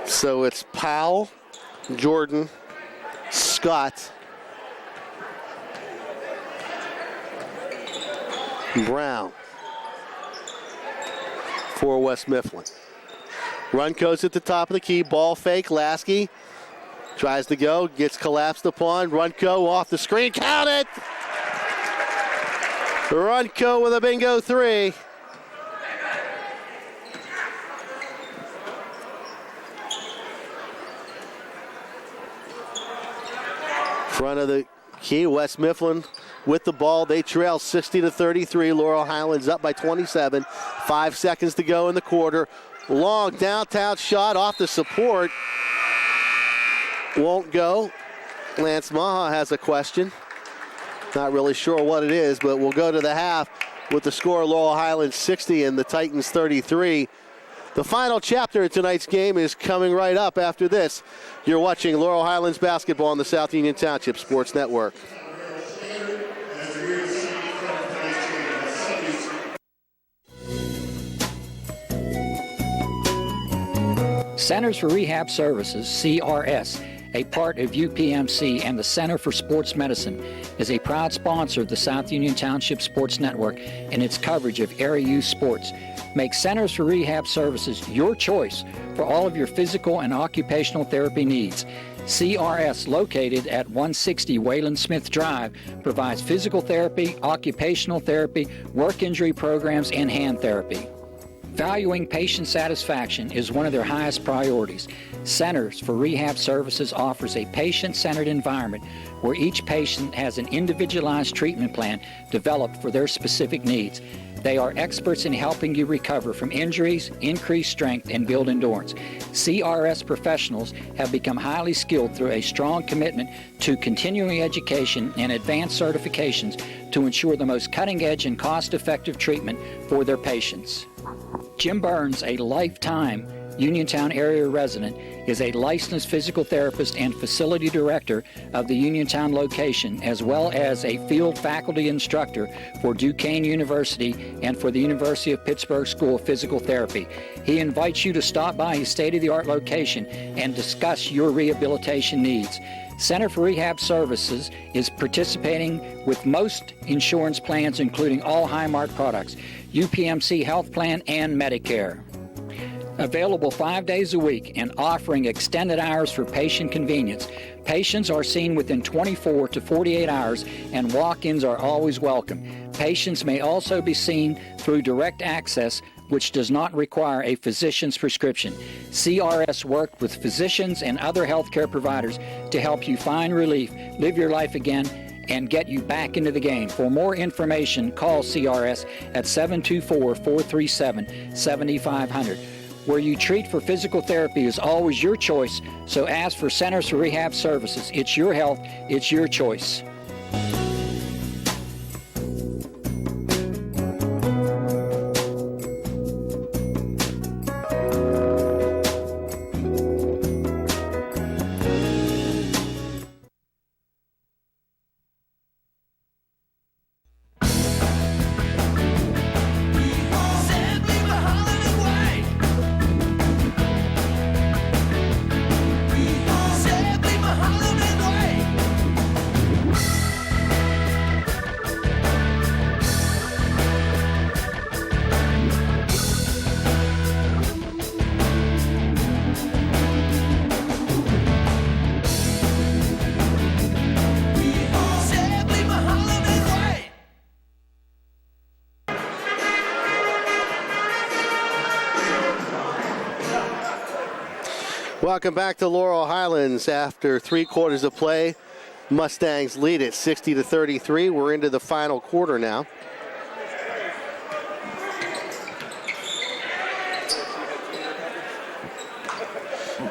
So it's Powell, Jordan, Scott, Brown for West Mifflin. Runco's at the top of the key. Ball fake. Lasky tries to go. Gets collapsed upon. Runco off the screen. Count it! Runco with a bingo three. Front of the key. West Mifflin with the ball. They trail 60-33. Laurel Highlands up by 27. 5 seconds to go in the quarter. Long downtown shot off the support. Won't go. Lance Maha has a question. Not really sure what it is, but we'll go to the half with the score Laurel Highlands 60 and the Titans 33. The final chapter of tonight's game is coming right up after this. You're watching Laurel Highlands basketball on the South Union Township Sports Network. Centers for Rehab Services, CRS, a part of UPMC and the Center for Sports Medicine, is a proud sponsor of the South Union Township Sports Network and its coverage of area youth sports. Make Centers for Rehab Services your choice for all of your physical and occupational therapy needs. CRS, located at 160 Wayland Smith Drive, provides physical therapy, occupational therapy, work injury programs, and hand therapy. Valuing patient satisfaction is one of their highest priorities. Centers for Rehab Services offers a patient-centered environment where each patient has an individualized treatment plan developed for their specific needs. They are experts in helping you recover from injuries, increase strength, and build endurance. CRS professionals have become highly skilled through a strong commitment to continuing education and advanced certifications to ensure the most cutting-edge and cost-effective treatment for their patients. Jim Burns, a lifetime Uniontown area resident, is a licensed physical therapist and facility director of the Uniontown location, as well as a field faculty instructor for Duquesne University and for the University of Pittsburgh School of Physical Therapy. He invites you to stop by his state-of-the-art location and discuss your rehabilitation needs. Center for Rehab Services is participating with most insurance plans, including all Highmark products, UPMC Health Plan, and Medicare. Available 5 days a week and offering extended hours for patient convenience. Patients are seen within 24 to 48 hours, and walk-ins are always welcome. Patients may also be seen through direct access, which does not require a physician's prescription. CRS worked with physicians and other healthcare providers to help you find relief, live your life again, and get you back into the game. For more information, call CRS at 724-437-7500. Where you treat for physical therapy is always your choice, so ask for Centers for Rehab Services. It's your health, it's your choice. Welcome back to Laurel Highlands after 3 quarters of play. Mustangs lead it 60-33. We're into the final quarter now.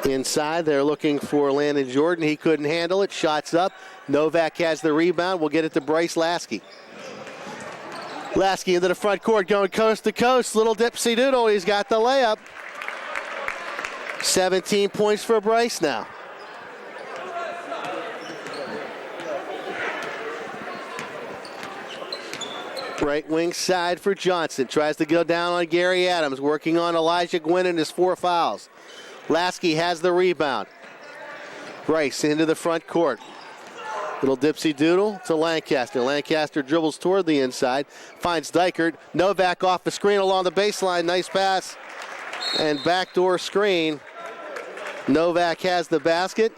Inside, they're looking for Landon Jordan. He couldn't handle it. Shots up. Novak has the rebound. We'll get it to Bryce Lasky. Lasky into the front court, going coast to coast. Little dipsy doodle. He's got the layup. 17 points for Bryce now. Right wing side for Johnson. Tries to go down on Gary Adams. Working on Elijah Gwynn and his 4 fouls. Lasky has the rebound. Bryce into the front court. Little dipsy doodle to Lancaster. Lancaster dribbles toward the inside. Finds Dykert. Novak off the screen along the baseline. Nice pass. And backdoor screen. Novak has the basket.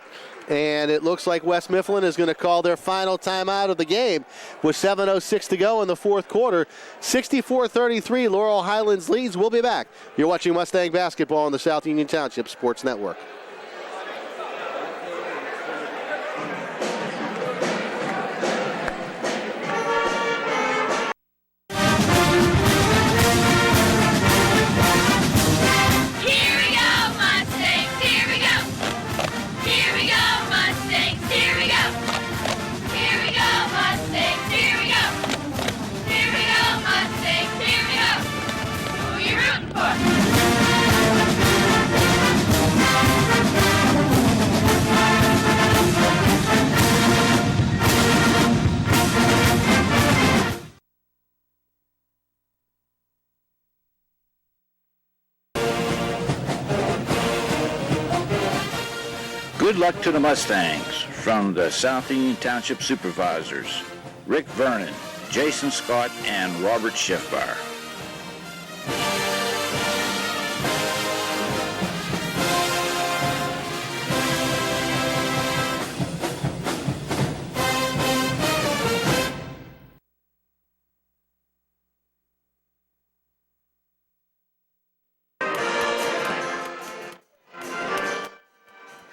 And it looks like West Mifflin is going to call their final timeout of the game with 7:06 to go in the fourth quarter. 64-33, Laurel Highlands leads. We'll be back. You're watching Mustang basketball on the South Union Township Sports Network. Good luck to the Mustangs from the South Union Township Supervisors, Rick Vernon, Jason Scott, and Robert Schiffbar.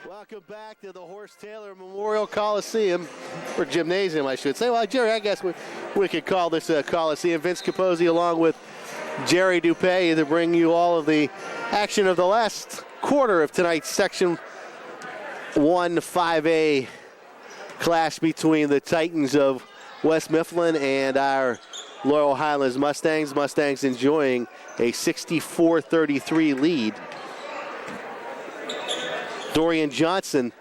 Welcome back to the Horst Taylor Memorial Coliseum, or Gymnasium, I should say. Well, Jerry, I guess we could call this a Coliseum. Vince Capozzi along with Jerry Dupay to bring you all of the action of the last quarter of tonight's Section 1 5A clash between the Titans of West Mifflin and our Laurel Highlands Mustangs. Mustangs enjoying a 64-33 lead. Dorian Johnson,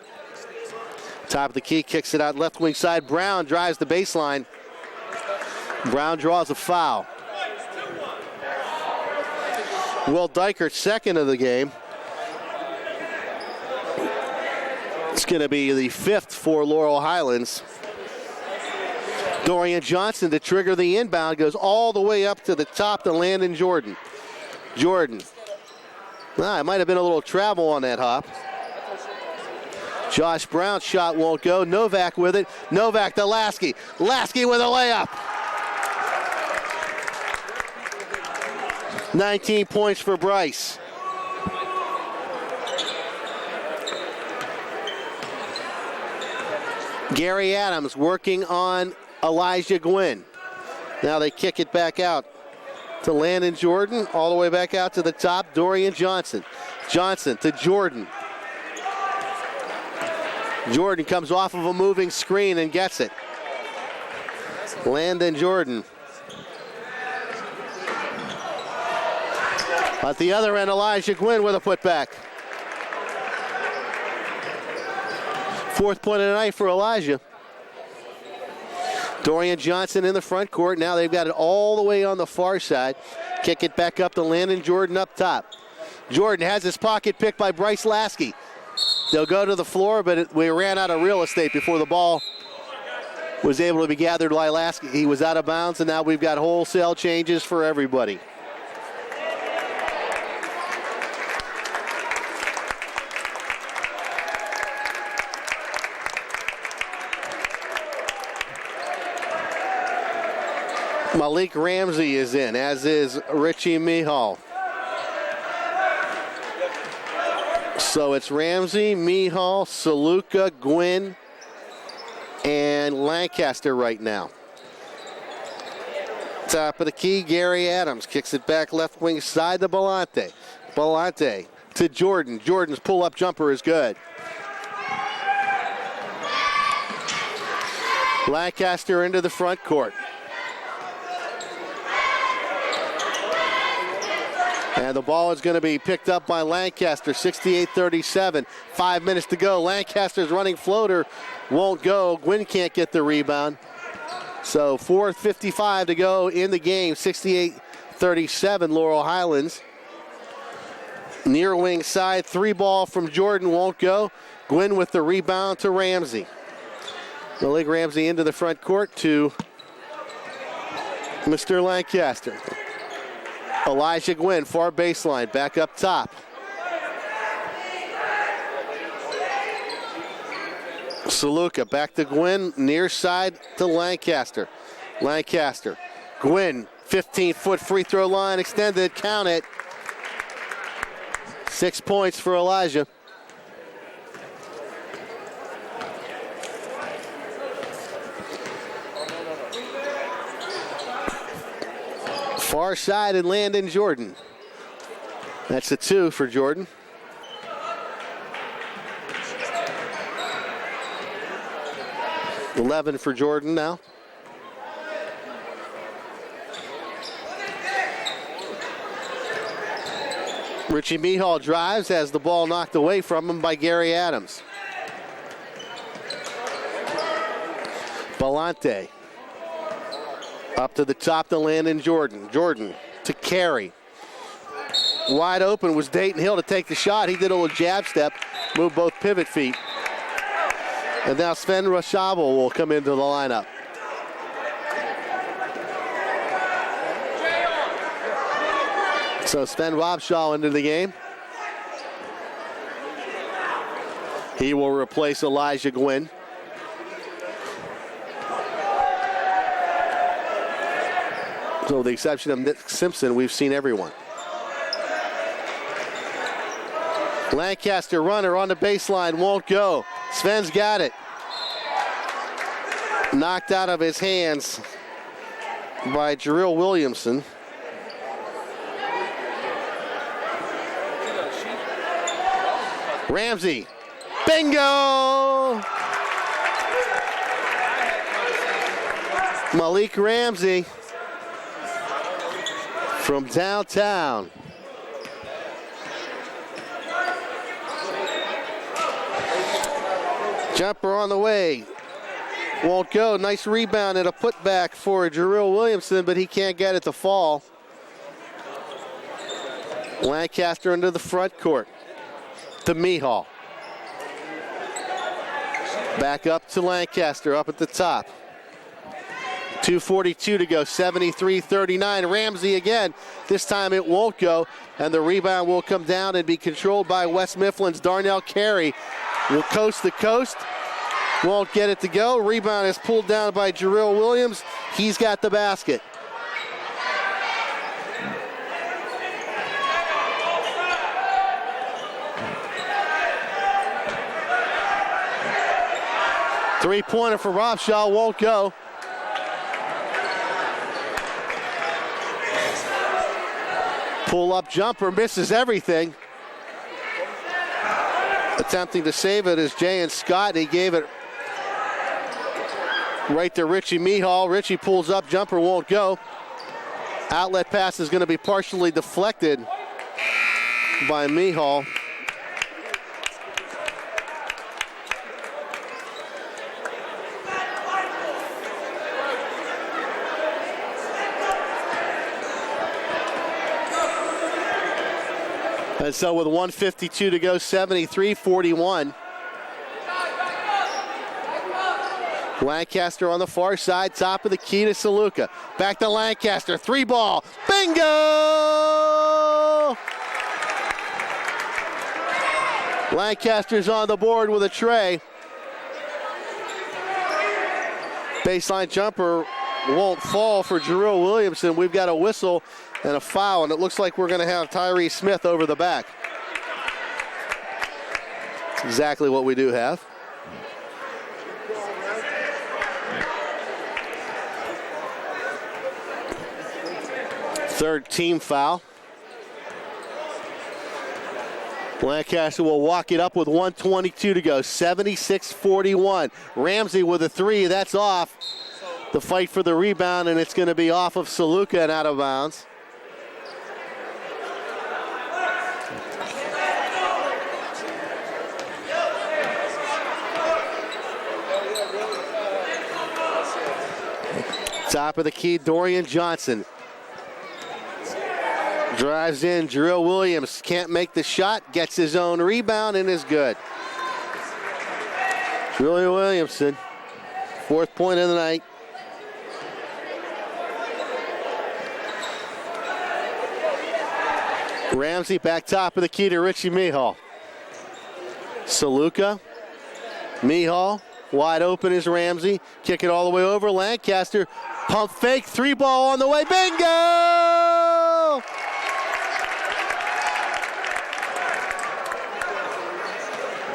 top of the key, kicks it out left wing side. Brown drives the baseline. Brown draws a foul. Will Dykert, second of the game. It's going to be the 5th for Laurel Highlands. Dorian Johnson to trigger the inbound, goes all the way up to the top to Landon Jordan. Jordan. It might have been a little travel on that hop. Josh Brown's shot won't go. Novak with it. Novak to Lasky. Lasky with a layup. 19 points for Bryce. Gary Adams working on Elijah Gwynn. Now they kick it back out to Landon Jordan. All the way back out to the top. Dorian Johnson. Johnson to Jordan. Jordan comes off of a moving screen and gets it. Landon Jordan. At the other end, Elijah Gwynn with a putback. 4th point of the night for Elijah. Dorian Johnson in the front court. Now they've got it all the way on the far side. Kick it back up to Landon Jordan up top. Jordan has his pocket picked by Bryce Lasky. They'll go to the floor, but we ran out of real estate before the ball was able to be gathered by Lasky. He was out of bounds, and now we've got wholesale changes for everybody. Malik Ramsey is in, as is Richie Mihal. So it's Ramsey, Mihal, Saluka, Gwynn, and Lancaster right now. Top of the key, Gary Adams kicks it back left wing side to Belante. Belante to Jordan. Jordan's pull-up jumper is good. Lancaster into the front court. And the ball is going to be picked up by Lancaster, 68-37. 5 minutes to go. Lancaster's running floater won't go. Gwynn can't get the rebound. So 4:55 to go in the game, 68-37 Laurel Highlands. Near wing side, 3-ball from Jordan won't go. Gwynn with the rebound to Ramsey. Malik Ramsey into the front court to Mr. Lancaster. Elijah Gwynn, far baseline, back up top. Saluka back to Gwynn, near side to Lancaster. Lancaster, Gwynn, 15-foot free throw line extended, count it. 6 points for Elijah. Far side and Landon Jordan. That's a 2 for Jordan. $11 for Jordan now. Richie Mihal drives, has the ball knocked away from him by Gary Adams. Belante. Up to the top to Landon Jordan. Jordan to Carey. Wide open was Dayton Hill to take the shot. He did a little jab step, moved both pivot feet. And now Sven Rashabel will come into the lineup. So Sven Robshaw into the game. He will replace Elijah Gwynn. So with the exception of Nick Simpson, we've seen everyone. Lancaster runner on the baseline, won't go. Sven's got it. Knocked out of his hands by Jarrell Williamson. Ramsey, bingo! Malik Ramsey from downtown. Jumper on the way. Won't go. Nice rebound and a putback for Jarrell Williamson, but he can't get it to fall. Lancaster into the front court. To Mihal. Back up to Lancaster, up at the top. 2:42 to go, 73-39. Ramsey again. This time it won't go, and the rebound will come down and be controlled by West Mifflin's Darnell Carey. Will coast to coast. Won't get it to go. Rebound is pulled down by Jarrell Williams. He's got the basket. Three-pointer for Robshaw won't go. Pull-up jumper, misses everything. Attempting to save it is Jayan Scott. He gave it right to Richie Mihal. Richie pulls up, jumper won't go. Outlet pass is going to be partially deflected by Mihal. And so with 1:52 to go, 73-41. Lancaster on the far side, top of the key to Saluka. Back to Lancaster, 3-ball, bingo! Lancaster's on the board with a tray. Baseline jumper won't fall for Jarrell Williamson. We've got a whistle and a foul, and it looks like we're going to have Tyree Smith over the back. Exactly what we do have. Third team foul. Lancaster will walk it up with 1:22 to go, 76-41. Ramsey with a three, that's off. The fight for the rebound, and it's going to be off of Saluka and out of bounds. Top of the key, Dorian Johnson. Drives in, Jarrell Williams can't make the shot, gets his own rebound and is good. Jarrell Williamson, 4th point of the night. Ramsey back top of the key to Richie Mihal. Saluka, Mihal, wide open is Ramsey. Kick it all the way over, Lancaster. Pump fake, 3-ball on the way, bingo!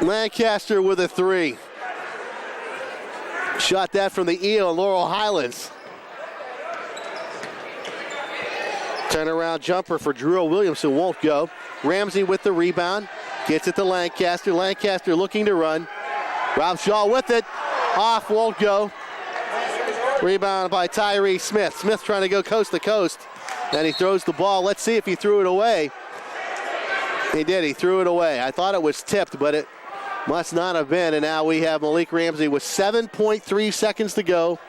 Lancaster with a 3. Shot that from the eel, Laurel Highlands. Turnaround jumper for Drew Williamson won't go. Ramsey with the rebound. Gets it to Lancaster. Lancaster looking to run. Rob Shaw with it. Off, won't go. Rebound by Tyree Smith. Smith trying to go coast to coast. And he throws the ball. Let's see if he threw it away. He did. He threw it away. I thought it was tipped, but it must not have been. And now we have Malik Ramsey with 7.3 seconds to go.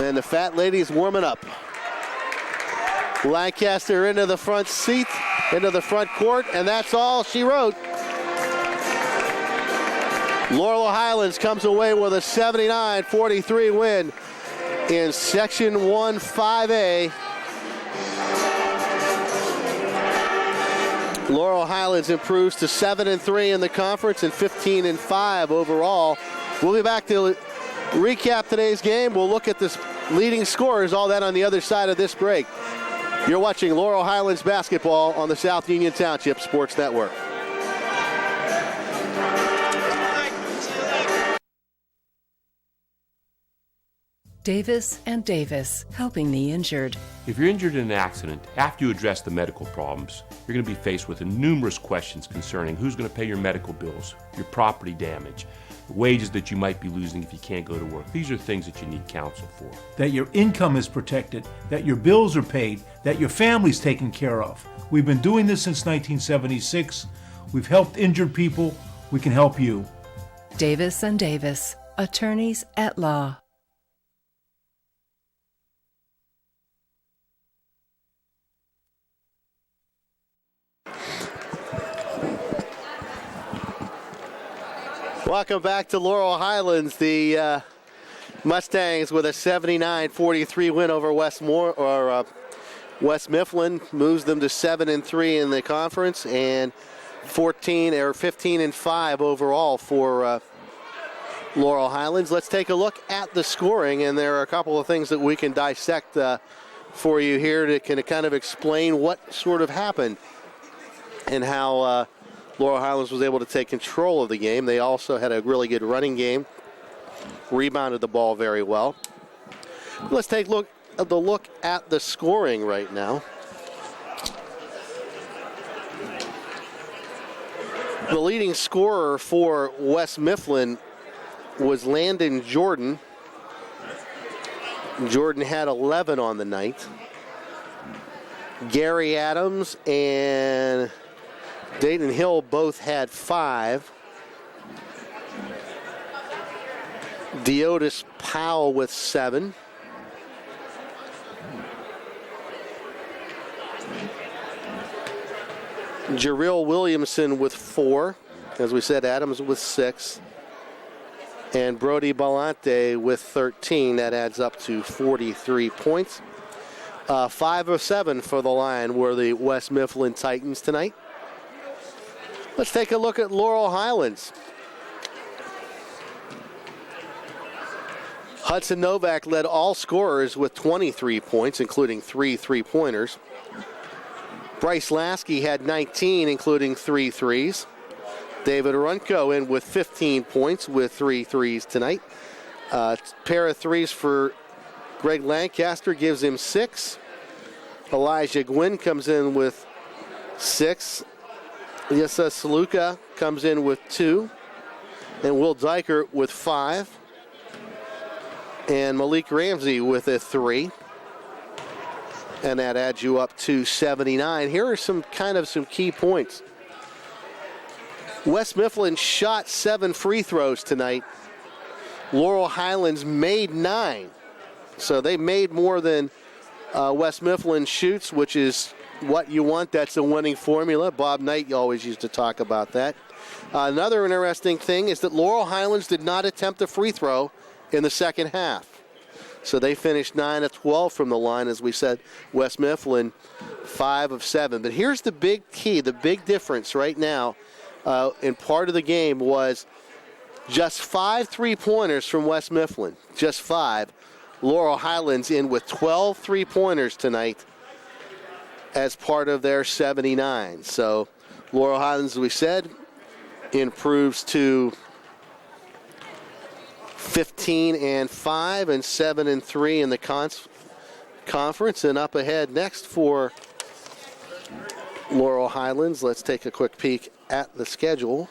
And the fat lady's warming up. Lancaster into the front seat, into the front court, and that's all she wrote. Laurel Highlands comes away with a 79-43 win in Section 1 5A. Laurel Highlands improves to 7-3 in the conference and 15-5 overall. We'll be back to recap today's game. We'll look at the leading scorers, all that on the other side of this break. You're watching Laurel Highlands basketball on the South Union Township Sports Network. Davis and Davis, helping the injured. If you're injured in an accident, after you address the medical problems, you're going to be faced with numerous questions concerning who's going to pay your medical bills, your property damage, the wages that you might be losing if you can't go to work. These are things that you need counsel for. That your income is protected, that your bills are paid, that your family's taken care of. We've been doing this since 1976. We've helped injured people. We can help you. Davis and Davis, attorneys at law. Welcome back to Laurel Highlands. The Mustangs with a 79-43 win over West Mifflin moves them to 7-3 in the conference and 15-5 overall for Laurel Highlands. Let's take a look at the scoring, and there are a couple of things that we can dissect for you here to kind of explain what sort of happened and how Laurel Highlands was able to take control of the game. They also had a really good running game, rebounded the ball very well. Let's take a look at the scoring right now. The leading scorer for West Mifflin was Landon Jordan. Jordan had 11 on the night. Gary Adams and Dayton Hill both had 5. Deotis Powell with 7. Jarrell Williamson with 4. As we said, Adams with 6. And Brody Ballante with 13. That adds up to 43 points. 5 of 7 for the line were the West Mifflin Titans tonight. Let's take a look at Laurel Highlands. Hudson Novak led all scorers with 23 points, including 3 3-pointers. Bryce Lasky had 19, including 3 threes. David Runco in with 15 points with 3 threes tonight. Pair of threes for Greg Lancaster gives him 6. Elijah Gwynn comes in with 6. Yessa Saluka comes in with 2. And Will Dykert with 5. And Malik Ramsey with a 3. And that adds you up to 79. Here are some key points. West Mifflin shot 7 free throws tonight. Laurel Highlands made 9. So they made more than West Mifflin shoots, which is what you want. That's a winning formula. Bob Knight always used to talk about that. Another interesting thing is that Laurel Highlands did not attempt a free throw in the second half. So they finished 9 of 12 from the line. As we said, West Mifflin 5 of 7. But here's the big key, the big difference right now in part of the game was just 5 3-pointers from West Mifflin. Just 5. Laurel Highlands in with 12 3-pointers tonight as part of their 79. So Laurel Highlands, as we said, improves to 15 and 5 and 7 and 3 in the conference. And up ahead next for Laurel Highlands, let's take a quick peek at the schedule.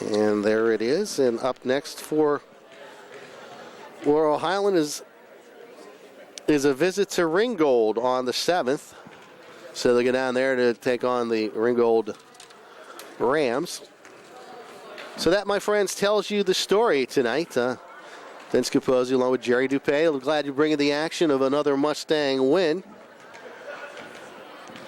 And there it is. And up next for Laurel Highlands is a visit to Ringgold on the 7th. So they go down there to take on the Ringgold Rams. So that, my friends, tells you the story tonight. Vince Capozzi along with Jerry Dupay. I'm glad you're bringing the action of another Mustang win.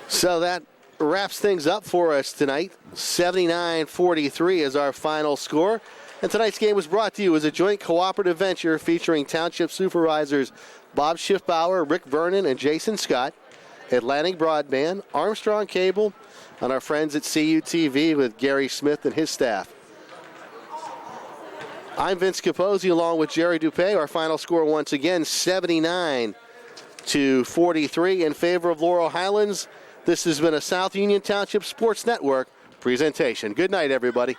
So that wraps things up for us tonight. 79-43 is our final score. And tonight's game was brought to you as a joint cooperative venture featuring Township Supervisors Bob Schiffbauer, Rick Vernon, and Jason Scott, Atlantic Broadband, Armstrong Cable, and our friends at CUTV with Gary Smith and his staff. I'm Vince Capozzi along with Jerry Dupay. Our final score once again, 79-43 in favor of Laurel Highlands. This has been a South Union Township Sports Network presentation. Good night, everybody.